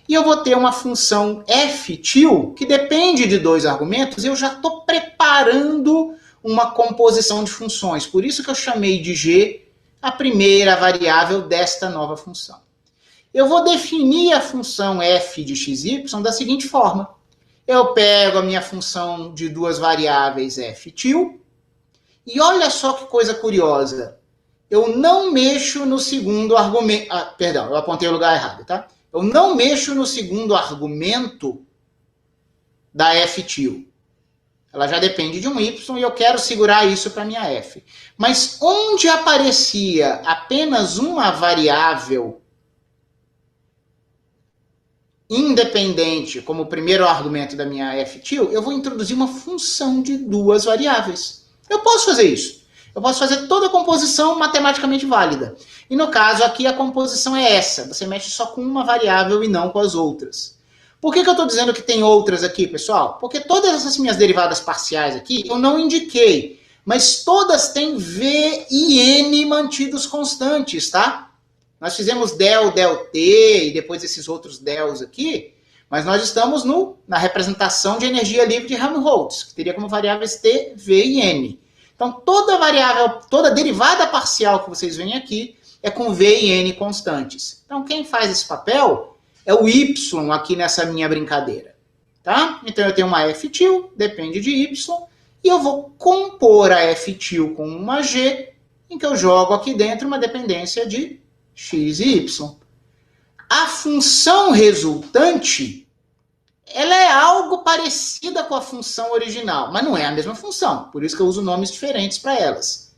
S1: e eu vou ter uma função f-til, que depende de dois argumentos, e eu já estou preparando uma composição de funções. Por isso que eu chamei de g a primeira variável desta nova função. Eu vou definir a função f de xy da seguinte forma. Eu pego a minha função de duas variáveis f-til, e olha só que coisa curiosa. Eu não mexo no segundo argumento. Perdão, eu apontei o lugar errado, tá? Eu não mexo no segundo argumento da f-til. Ela já depende de um y e eu quero segurar isso para minha f. Mas onde aparecia apenas uma variável independente como o primeiro argumento da minha f-til, eu vou introduzir uma função de duas variáveis. Eu posso fazer isso. Eu posso fazer toda a composição matematicamente válida. E no caso aqui a composição é essa. Você mexe só com uma variável e não com as outras. Por que eu estou dizendo que tem outras aqui, pessoal? Porque todas essas minhas derivadas parciais aqui eu não indiquei. Mas todas têm V e N mantidos constantes, tá? Nós fizemos del t e depois esses outros dels aqui. Mas nós estamos na representação de energia livre de Helmholtz, que teria como variáveis T, V e N. Então, toda variável, toda derivada parcial que vocês veem aqui é com V e N constantes. Então, quem faz esse papel é o Y aqui nessa minha brincadeira. Tá? Então, eu tenho uma f-til, depende de Y, e eu vou compor a f-til com uma G, em que eu jogo aqui dentro uma dependência de x e y. A função resultante ela é algo parecida com a função original, mas não é a mesma função. Por isso que eu uso nomes diferentes para elas.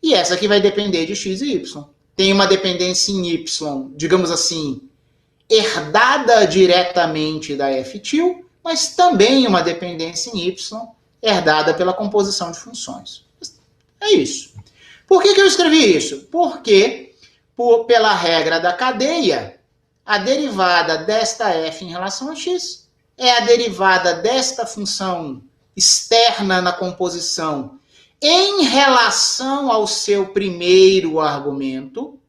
S1: E essa aqui vai depender de x e y. Tem uma dependência em y, digamos assim, herdada diretamente da f-til, mas também uma dependência em y, herdada pela composição de funções. É isso. Por que eu escrevi isso? Porque, pela regra da cadeia, a derivada desta f em relação a x é a derivada desta função externa na composição em relação ao seu primeiro argumento.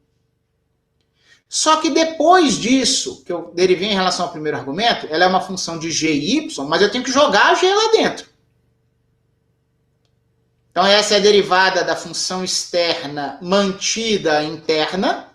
S1: Só que depois disso, que eu derivei em relação ao primeiro argumento, ela é uma função de g e y, mas eu tenho que jogar a g lá dentro. Então essa é a derivada da função externa mantida interna,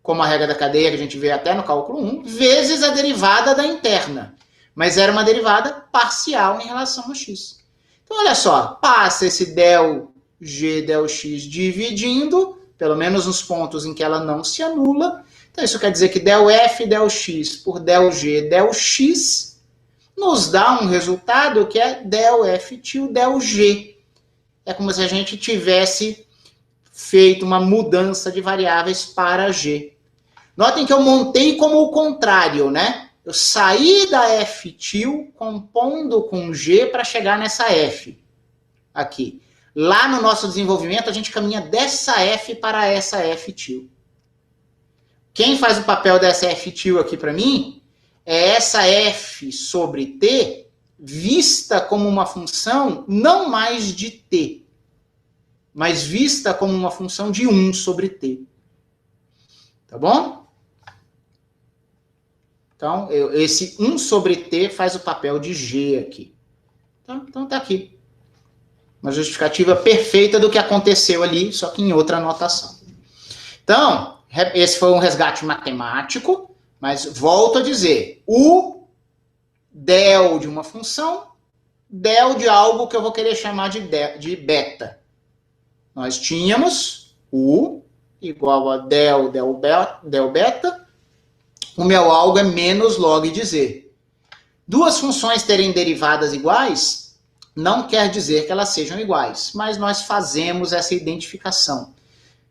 S1: como a regra da cadeia que a gente vê até no cálculo 1, vezes a derivada da interna. Mas era uma derivada parcial em relação ao x. Então, olha só, passa esse del g, del x dividindo, pelo menos nos pontos em que ela não se anula. Então, isso quer dizer que del f, del x por del g, del x, nos dá um resultado que é del f-til, del g. É como se a gente tivesse feito uma mudança de variáveis para g. Notem que eu montei como o contrário, né? Eu saí da F-til compondo com G para chegar nessa F aqui. Lá no nosso desenvolvimento, a gente caminha dessa F para essa F-til. Quem faz o papel dessa F-til aqui para mim é essa F sobre T vista como uma função não mais de T, mas vista como uma função de 1 sobre T. Tá bom? Então, esse 1 sobre T faz o papel de G aqui. Então tá aqui. Uma justificativa perfeita do que aconteceu ali, só que em outra anotação. Então, esse foi um resgate matemático, mas volto a dizer, o del de uma função, del de algo que eu vou querer chamar de beta. Nós tínhamos U igual a del beta, o meu algo é menos log de Z. Duas funções terem derivadas iguais não quer dizer que elas sejam iguais, mas nós fazemos essa identificação.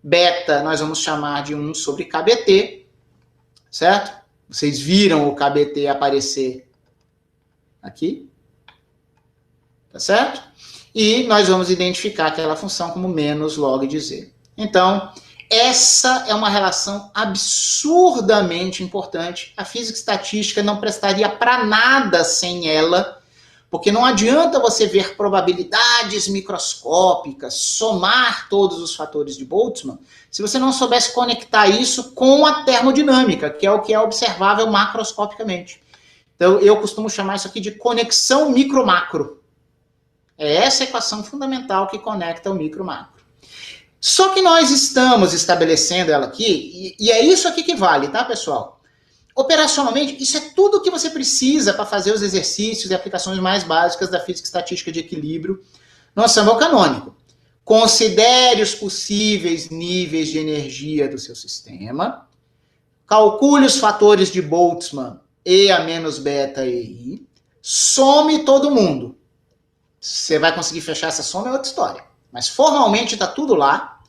S1: Beta nós vamos chamar de 1 sobre KBT, certo? Vocês viram o KBT aparecer aqui, tá certo? E nós vamos identificar aquela função como menos log de Z. Então, essa é uma relação absurdamente importante. A física estatística não prestaria para nada sem ela, porque não adianta você ver probabilidades microscópicas, somar todos os fatores de Boltzmann, se você não soubesse conectar isso com a termodinâmica, que é o que é observável macroscopicamente. Então, eu costumo chamar isso aqui de conexão micro-macro. É essa equação fundamental que conecta o micro-macro. Só que nós estamos estabelecendo ela aqui, e é isso aqui que vale, tá, pessoal? Operacionalmente, isso é tudo o que você precisa para fazer os exercícios e aplicações mais básicas da física estatística de equilíbrio no ensemble canônico. Considere os possíveis níveis de energia do seu sistema, calcule os fatores de Boltzmann E a menos beta EI, some todo mundo. Você vai conseguir fechar essa soma é outra história. Mas formalmente está tudo lá,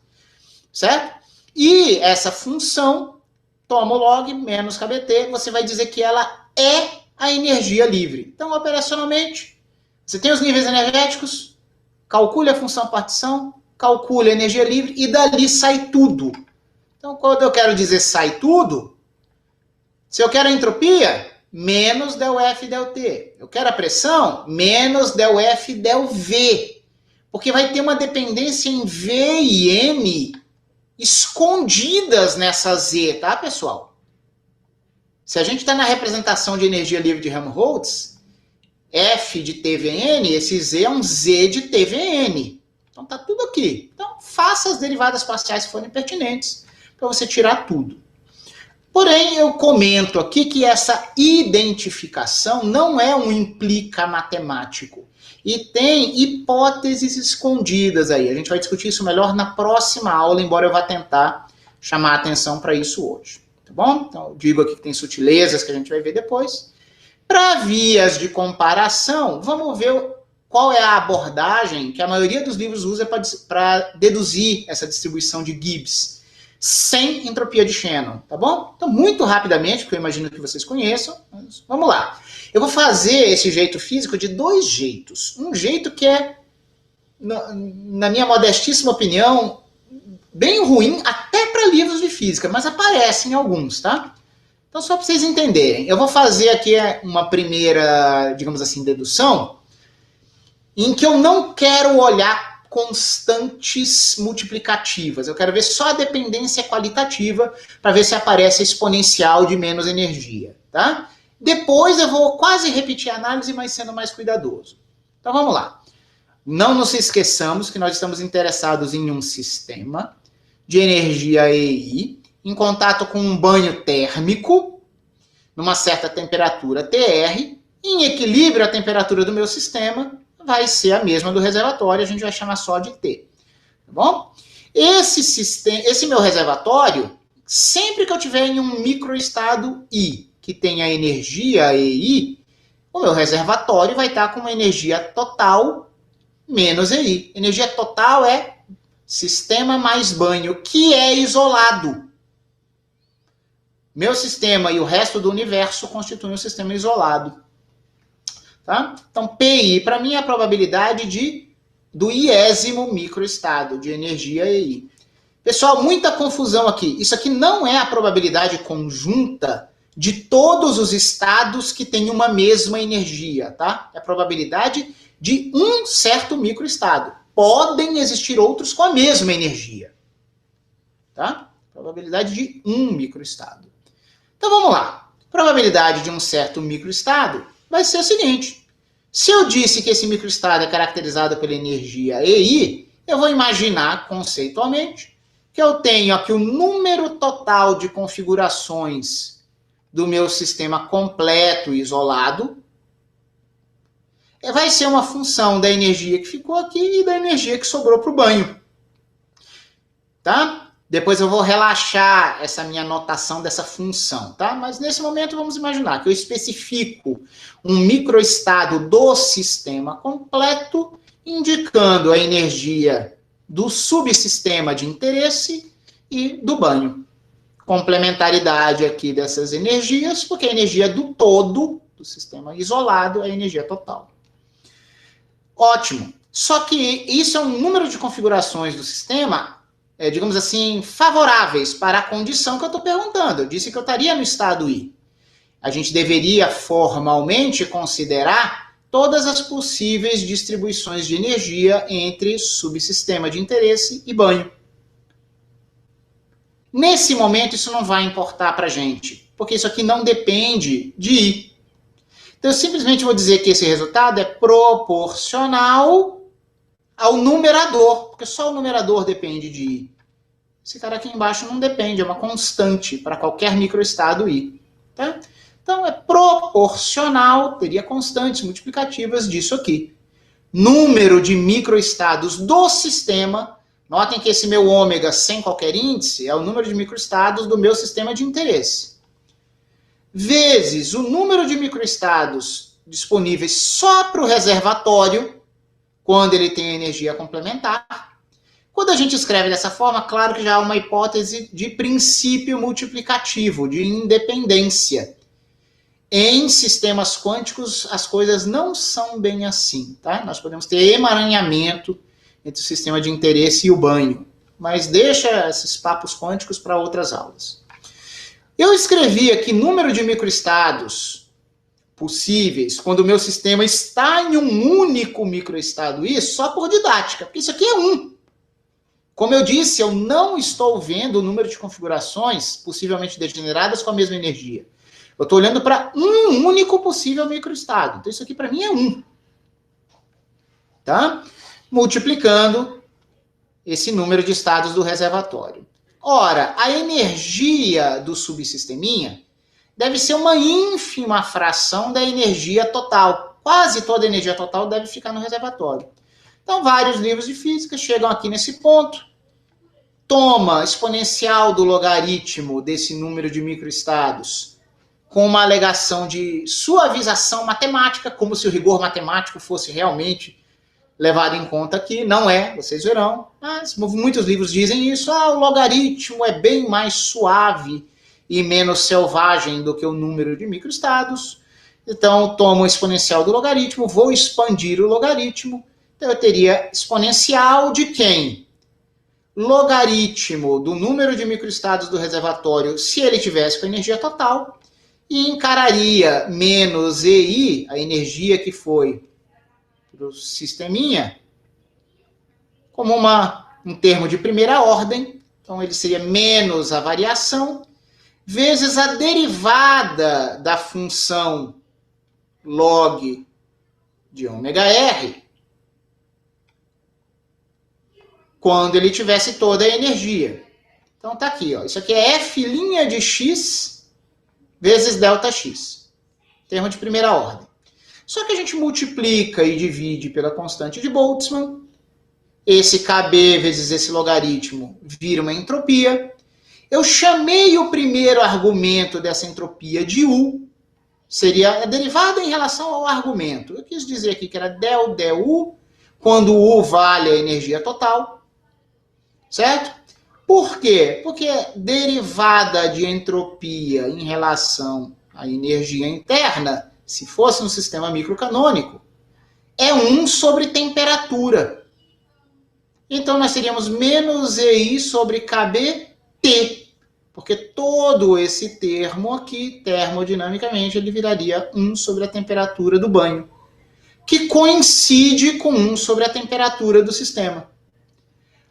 S1: certo? E essa função, toma o log menos KBT, você vai dizer que ela é a energia livre. Então, operacionalmente, você tem os níveis energéticos, calcule a função partição, calcule a energia livre e dali sai tudo. Então, quando eu quero dizer sai tudo, se eu quero a entropia, menos del F del T. Eu quero a pressão, menos del F del V. Porque vai ter uma dependência em V e M escondidas nessa Z, tá, pessoal? Se a gente está na representação de energia livre de Helmholtz, F de TVN, esse Z é um Z de TVN. Então tá tudo aqui. Então faça as derivadas parciais se forem pertinentes, para você tirar tudo. Porém, eu comento aqui que essa identificação não é um implica matemático. E tem hipóteses escondidas aí. A gente vai discutir isso melhor na próxima aula, embora eu vá tentar chamar a atenção para isso hoje. Tá bom? Então, eu digo aqui que tem sutilezas que a gente vai ver depois. Para vias de comparação, vamos ver qual é a abordagem que a maioria dos livros usa para deduzir essa distribuição de Gibbs, sem entropia de Shannon, tá bom? Então, muito rapidamente, porque eu imagino que vocês conheçam, mas vamos lá. Eu vou fazer esse jeito físico de dois jeitos. Um jeito que é, na minha modestíssima opinião, bem ruim, até para livros de física, mas aparecem alguns, tá? Então, só para vocês entenderem, eu vou fazer aqui uma primeira, digamos assim, dedução, em que eu não quero olhar constantes multiplicativas. Eu quero ver só a dependência qualitativa para ver se aparece a exponencial de menos energia, tá? Depois eu vou quase repetir a análise, mas sendo mais cuidadoso. Então vamos lá. Não nos esqueçamos que nós estamos interessados em um sistema de energia EI em contato com um banho térmico numa certa temperatura TR. Em equilíbrio, a temperatura do meu sistema vai ser a mesma do reservatório, a gente vai chamar só de T. Tá bom? Esse meu reservatório, sempre que eu tiver em um microestado I, que tem a energia EI, o meu reservatório vai estar com uma energia total menos EI. Energia total é sistema mais banho, que é isolado. Meu sistema e o resto do universo constituem um sistema isolado. Tá? Então, PI, para mim, é a probabilidade do iésimo microestado de energia EI. Pessoal, muita confusão aqui. Isso aqui não é a probabilidade conjunta de todos os estados que têm uma mesma energia, tá? É a probabilidade de um certo microestado. Podem existir outros com a mesma energia, tá? Probabilidade de um microestado. Então vamos lá. Probabilidade de um certo microestado vai ser o seguinte. Se eu disse que esse microestado é caracterizado pela energia EI, eu vou imaginar conceitualmente que eu tenho aqui o número total de configurações do meu sistema completo e isolado. Vai ser uma função da energia que ficou aqui e da energia que sobrou para o banho. Tá? Depois eu vou relaxar essa minha notação dessa função, tá? Mas nesse momento vamos imaginar que eu especifico um microestado do sistema completo, indicando a energia do subsistema de interesse e do banho. Complementaridade aqui dessas energias, porque a energia do todo, do sistema isolado, é a energia total. Ótimo. Só que isso é um número de configurações do sistema, digamos assim, favoráveis para a condição que eu estou perguntando. Eu disse que eu estaria no estado I. A gente deveria formalmente considerar todas as possíveis distribuições de energia entre subsistema de interesse e banho. Nesse momento, isso não vai importar para a gente, porque isso aqui não depende de I. Então, eu simplesmente vou dizer que esse resultado é proporcional ao numerador, porque só o numerador depende de I. Esse cara aqui embaixo não depende, é uma constante para qualquer microestado I. Tá? Então, é proporcional, teria constantes multiplicativas disso aqui. Número de microestados do sistema, notem que esse meu ômega sem qualquer índice é o número de microestados do meu sistema de interesse. Vezes o número de microestados disponíveis só para o reservatório, quando ele tem energia complementar. Quando a gente escreve dessa forma, claro que já há uma hipótese de princípio multiplicativo, de independência. Em sistemas quânticos, as coisas não são bem assim, tá? Nós podemos ter emaranhamento entre o sistema de interesse e o banho, mas deixa esses papos quânticos para outras aulas. Eu escrevi aqui número de microestados possíveis quando o meu sistema está em um único microestado I, só por didática, porque isso aqui é um. Como eu disse, eu não estou vendo o número de configurações possivelmente degeneradas com a mesma energia. Eu estou olhando para um único possível microestado. Então isso aqui para mim é um. Tá? Multiplicando esse número de estados do reservatório. Ora, a energia do subsisteminha deve ser uma ínfima fração da energia total. Quase toda a energia total deve ficar no reservatório. Então, vários livros de física chegam aqui nesse ponto, toma exponencial do logaritmo desse número de microestados com uma alegação de suavização matemática, como se o rigor matemático fosse realmente levado em conta aqui. Não é, vocês verão, mas muitos livros dizem isso. O logaritmo é bem mais suave e menos selvagem do que o número de microestados. Então, tomo o exponencial do logaritmo, vou expandir o logaritmo. Então, eu teria exponencial de quem? Logaritmo do número de microestados do reservatório, se ele tivesse com energia total, e encararia menos EI, a energia que foi para o sisteminha, como um termo de primeira ordem. Então, ele seria menos a variação, vezes a derivada da função log de ômega R, quando ele tivesse toda a energia. Então, tá aqui, ó. Isso aqui é F' de x vezes ΔX. Termo de primeira ordem. Só que a gente multiplica e divide pela constante de Boltzmann. Esse KB vezes esse logaritmo vira uma entropia. Eu chamei o primeiro argumento dessa entropia de U. Seria a derivada em relação ao argumento. Eu quis dizer aqui que era ΔU, quando U vale a energia total. Certo? Por quê? Porque derivada de entropia em relação à energia interna, se fosse um sistema microcanônico, é 1 sobre temperatura. Então, nós teríamos menos EI sobre KBT, porque todo esse termo aqui, termodinamicamente, ele viraria 1 sobre a temperatura do banho, que coincide com 1 sobre a temperatura do sistema.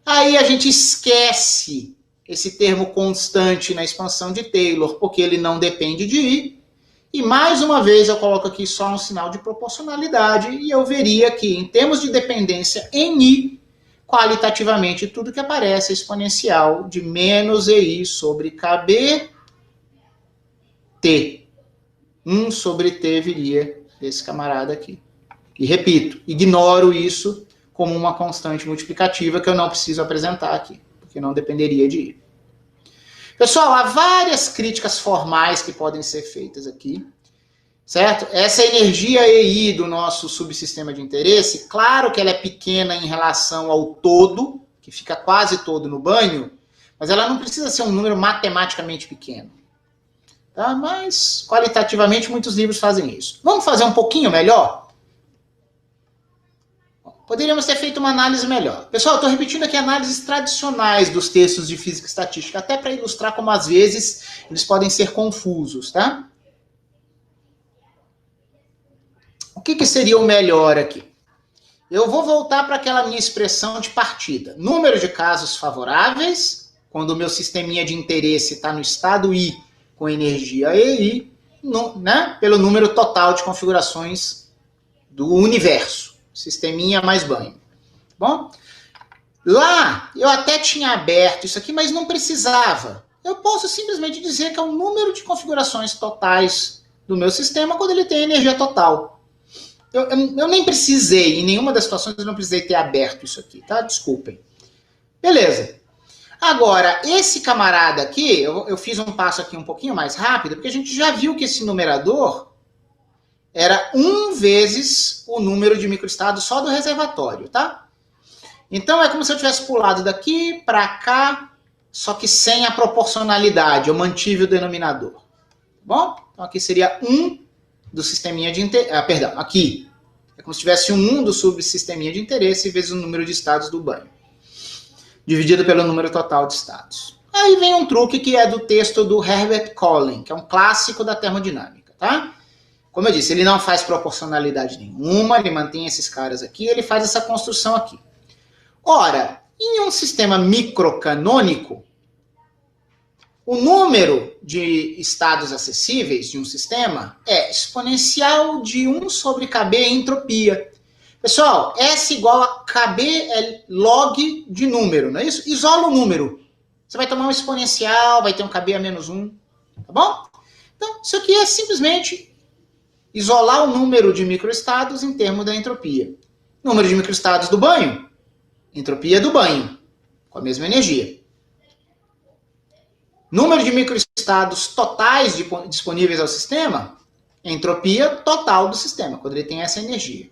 S1: Aí a gente esquece esse termo constante na expansão de Taylor, porque ele não depende de I. E mais uma vez eu coloco aqui só um sinal de proporcionalidade e eu veria que, em termos de dependência em I, qualitativamente tudo que aparece é exponencial de menos EI sobre KBT. 1 sobre T viria desse camarada aqui. E repito, ignoro isso como uma constante multiplicativa que eu não preciso apresentar aqui, porque não dependeria de I. Pessoal, há várias críticas formais que podem ser feitas aqui, certo? Essa energia EI do nosso subsistema de interesse, claro que ela é pequena em relação ao todo, que fica quase todo no banho, mas ela não precisa ser um número matematicamente pequeno. Tá? Mas, qualitativamente, muitos livros fazem isso. Vamos fazer um pouquinho melhor? Poderíamos ter feito uma análise melhor. Pessoal, estou repetindo aqui análises tradicionais dos textos de física e estatística, até para ilustrar como às vezes eles podem ser confusos, tá? O que seria o melhor aqui? Eu vou voltar para aquela minha expressão de partida. Número de casos favoráveis, quando o meu sisteminha de interesse está no estado I com energia EI, né, pelo número total de configurações do universo. Sisteminha mais banho. Bom, lá eu até tinha aberto isso aqui, mas não precisava. Eu posso simplesmente dizer que é o número de configurações totais do meu sistema quando ele tem energia total. Eu nem precisei, em nenhuma das situações eu não precisei ter aberto isso aqui, tá? Desculpem. Beleza. Agora, esse camarada aqui, eu fiz um passo aqui um pouquinho mais rápido, porque a gente já viu que esse numerador era 1 vezes o número de microestados só do reservatório, tá? Então, é como se eu tivesse pulado daqui para cá, só que sem a proporcionalidade. Eu mantive o denominador. Tá bom? Então, aqui seria 1 do sisteminha de interesse. Perdão, aqui. É como se tivesse 1 do subsisteminha de interesse vezes o número de estados do banho, dividido pelo número total de estados. Aí vem um truque que é do texto do Herbert Collen, que é um clássico da termodinâmica, tá? Como eu disse, ele não faz proporcionalidade nenhuma, ele mantém esses caras aqui, ele faz essa construção aqui. Ora, em um sistema microcanônico, o número de estados acessíveis de um sistema é exponencial de 1 sobre KB entropia. Pessoal, S igual a KB é log de número, não é isso? Isola o número. Você vai tomar um exponencial, vai ter um KB a menos 1, tá bom? Então, isso aqui é simplesmente isolar o número de microestados em termos da entropia. Número de microestados do banho, entropia do banho, com a mesma energia. Número de microestados totais disponíveis ao sistema, entropia total do sistema, quando ele tem essa energia.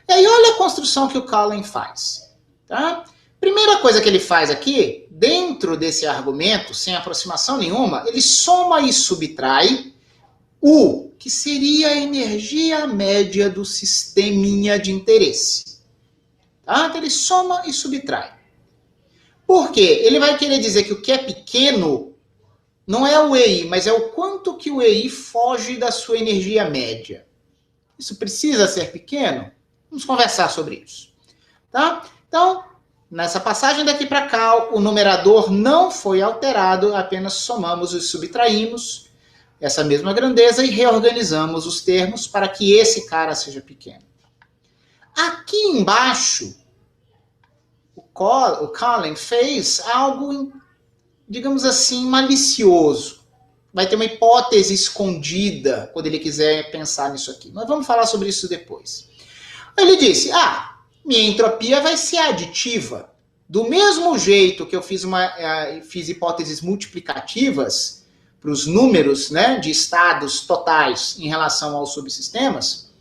S1: E aí olha a construção que o Collen faz. Tá? Primeira coisa que ele faz aqui, dentro desse argumento, sem aproximação nenhuma, ele soma e subtrai o que seria a energia média do sisteminha de interesse. Tá? Então ele soma e subtrai. Por quê? Ele vai querer dizer que o que é pequeno não é o EI, mas é o quanto que o EI foge da sua energia média. Isso precisa ser pequeno? Vamos conversar sobre isso. Tá? Então, nessa passagem daqui para cá, o numerador não foi alterado, apenas somamos e subtraímos essa mesma grandeza e reorganizamos os termos para que esse cara seja pequeno. Aqui embaixo, o Collen fez algo, digamos assim, malicioso. Vai ter uma hipótese escondida quando ele quiser pensar nisso aqui. Mas vamos falar sobre isso depois. Ele disse, minha entropia vai ser aditiva. Do mesmo jeito que eu fiz hipóteses multiplicativas para os números, né, de estados totais em relação aos subsistemas,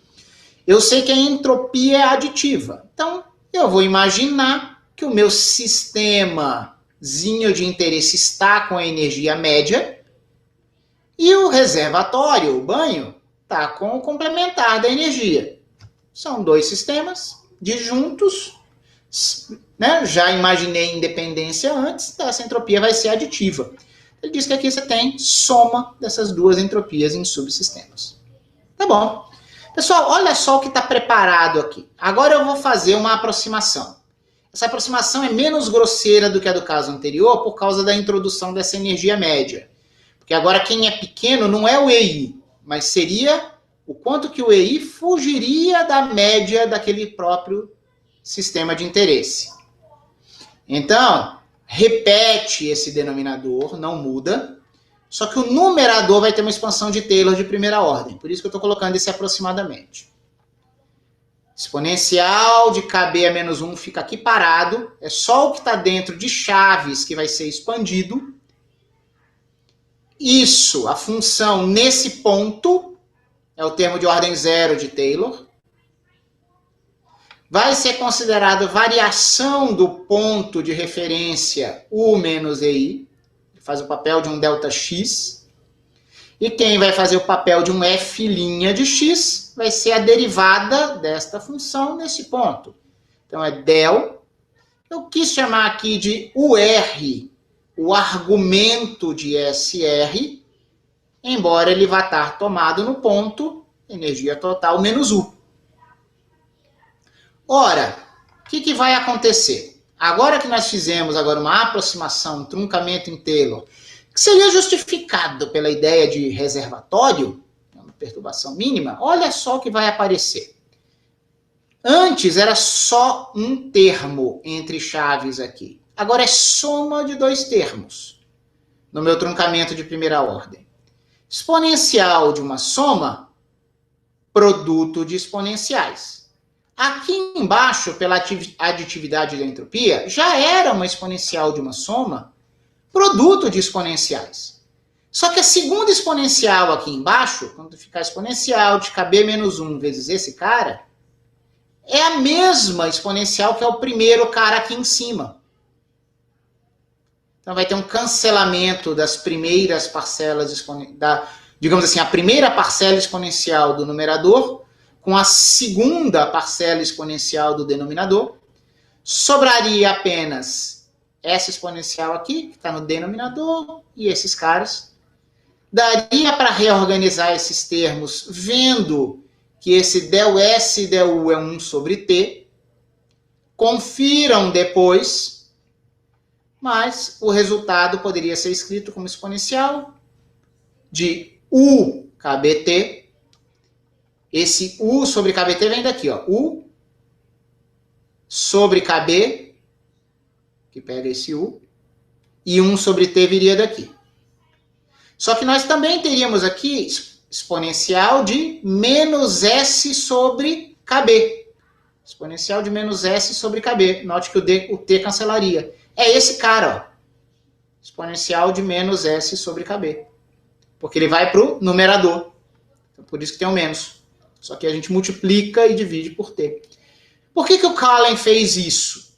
S1: eu sei que a entropia é aditiva. Então, eu vou imaginar que o meu sistema de interesse está com a energia média e o reservatório, o banho, está com o complementar da energia. São dois sistemas disjuntos, né? Já imaginei independência antes, essa entropia vai ser aditiva. Ele diz que aqui você tem soma dessas duas entropias em subsistemas. Tá bom. Pessoal, olha só o que está preparado aqui. Agora eu vou fazer uma aproximação. Essa aproximação é menos grosseira do que a do caso anterior por causa da introdução dessa energia média. Porque agora quem é pequeno não é o EI, mas seria o quanto que o EI fugiria da média daquele próprio sistema de interesse. Então, repete esse denominador, não muda, só que o numerador vai ter uma expansão de Taylor de primeira ordem. Por isso que eu estou colocando esse aproximadamente. Exponencial de KB a menos 1 fica aqui parado. É só o que está dentro de chaves que vai ser expandido. Isso, a função nesse ponto, é o termo de ordem 0 de Taylor. Vai ser considerado variação do ponto de referência U menos EI. Faz o papel de um ΔX. E quem vai fazer o papel de um F' de X vai ser a derivada desta função nesse ponto. Então é del. Eu quis chamar aqui de UR, o argumento de SR, embora ele vá estar tomado no ponto energia total menos U. Ora, o que vai acontecer? Agora que nós fizemos uma aproximação, um truncamento em Taylor, que seria justificado pela ideia de reservatório, uma perturbação mínima, olha só o que vai aparecer. Antes era só um termo entre chaves aqui. Agora é soma de dois termos, no meu truncamento de primeira ordem. Exponencial de uma soma, produto de exponenciais. Aqui embaixo, pela aditividade da entropia, já era uma exponencial de uma soma, produto de exponenciais. Só que a segunda exponencial aqui embaixo, quando ficar exponencial de KB menos 1 vezes esse cara, é a mesma exponencial que é o primeiro cara aqui em cima. Então vai ter um cancelamento das primeiras parcelas, digamos assim, a primeira parcela exponencial do numerador com a segunda parcela exponencial do denominador. Sobraria apenas essa exponencial aqui, que está no denominador, e esses caras. Daria para reorganizar esses termos vendo que esse del S e del U é 1 sobre T. Confiram depois, mas o resultado poderia ser escrito como exponencial de U KBT. Esse U sobre KBT vem daqui, ó. U sobre KB, que pega esse U, e 1 sobre T viria daqui. Só que nós também teríamos aqui exponencial de menos S sobre KB. Exponencial de menos S sobre KB. Note que o T cancelaria. É esse cara, ó. Exponencial de menos S sobre KB. Porque ele vai para o numerador. Então, por isso que tem o menos. Só que a gente multiplica e divide por T. Por que o Cullen fez isso?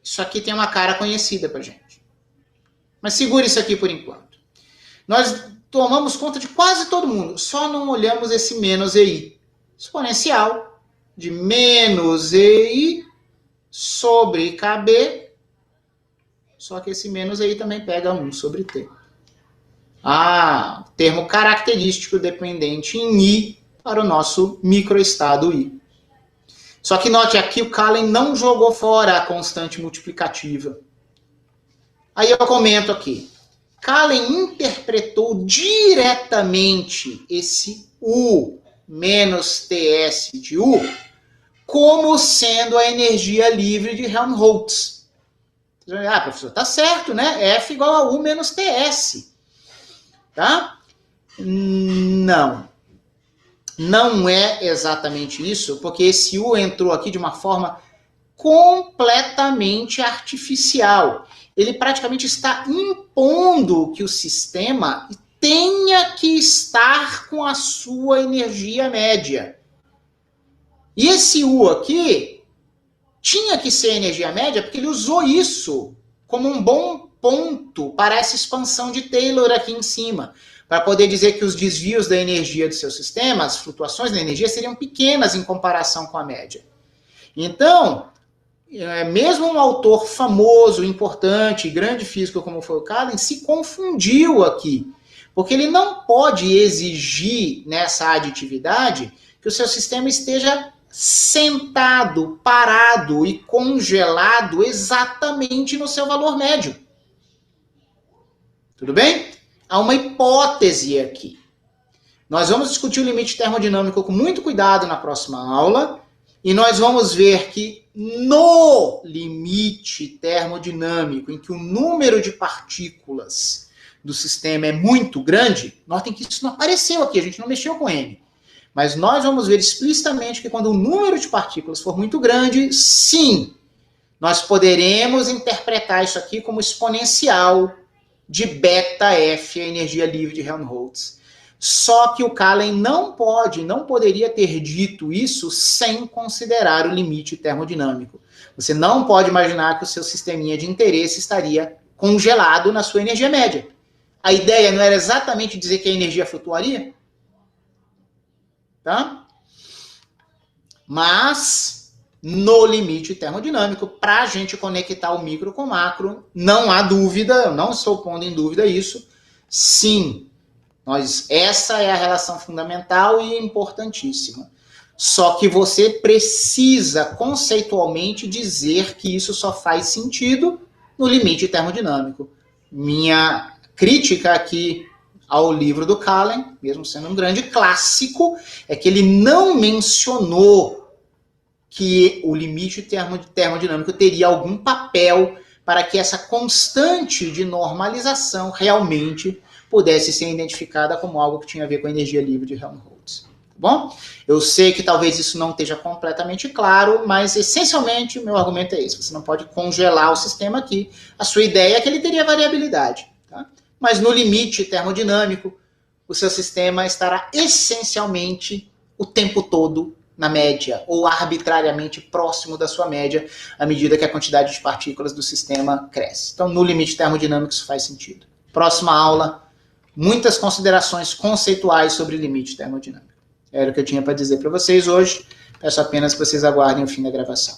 S1: Isso aqui tem uma cara conhecida pra gente. Mas segura isso aqui por enquanto. Nós tomamos conta de quase todo mundo, só não olhamos esse menos EI. Exponencial de menos EI sobre KB, só que esse menos EI também pega 1 sobre T. Termo característico dependente em I para o nosso microestado I. Só que note aqui, o Cullen não jogou fora a constante multiplicativa. Aí eu comento aqui. Cullen interpretou diretamente esse U menos TS de U como sendo a energia livre de Helmholtz. Professor, tá certo, né? F igual a U menos TS. Tá? Não. Não é exatamente isso, porque esse U entrou aqui de uma forma completamente artificial. Ele praticamente está impondo que o sistema tenha que estar com a sua energia média. E esse U aqui tinha que ser energia média porque ele usou isso como um bom ponto para essa expansão de Taylor aqui em cima, para poder dizer que os desvios da energia do seu sistema, as flutuações da energia, seriam pequenas em comparação com a média. Então, mesmo um autor famoso, importante, grande físico como foi o Callen, se confundiu aqui, porque ele não pode exigir nessa aditividade que o seu sistema esteja sentado, parado e congelado exatamente no seu valor médio. Tudo bem? Há uma hipótese aqui. Nós vamos discutir o limite termodinâmico com muito cuidado na próxima aula, e nós vamos ver que no limite termodinâmico, em que o número de partículas do sistema é muito grande, notem que isso não apareceu aqui, a gente não mexeu com M. Mas nós vamos ver explicitamente que quando o número de partículas for muito grande, sim, nós poderemos interpretar isso aqui como exponencial de beta-F, a energia livre de Helmholtz. Só que o Callen não poderia ter dito isso sem considerar o limite termodinâmico. Você não pode imaginar que o seu sisteminha de interesse estaria congelado na sua energia média. A ideia não era exatamente dizer que a energia flutuaria? Tá? Mas, no limite termodinâmico, para a gente conectar o micro com o macro, não há dúvida, eu não estou pondo em dúvida isso, sim, essa é a relação fundamental e importantíssima. Só que você precisa conceitualmente dizer que isso só faz sentido no limite termodinâmico. Minha crítica aqui ao livro do Callen, mesmo sendo um grande clássico, é que ele não mencionou que o limite termodinâmico teria algum papel para que essa constante de normalização realmente pudesse ser identificada como algo que tinha a ver com a energia livre de Helmholtz. Tá bom? Eu sei que talvez isso não esteja completamente claro, mas essencialmente o meu argumento é esse. Você não pode congelar o sistema aqui. A sua ideia é que ele teria variabilidade. Tá? Mas no limite termodinâmico, o seu sistema estará essencialmente o tempo todo na média, ou arbitrariamente próximo da sua média, à medida que a quantidade de partículas do sistema cresce. Então, no limite termodinâmico, isso faz sentido. Próxima aula, muitas considerações conceituais sobre limite termodinâmico. Era o que eu tinha para dizer para vocês hoje. Peço apenas que vocês aguardem o fim da gravação.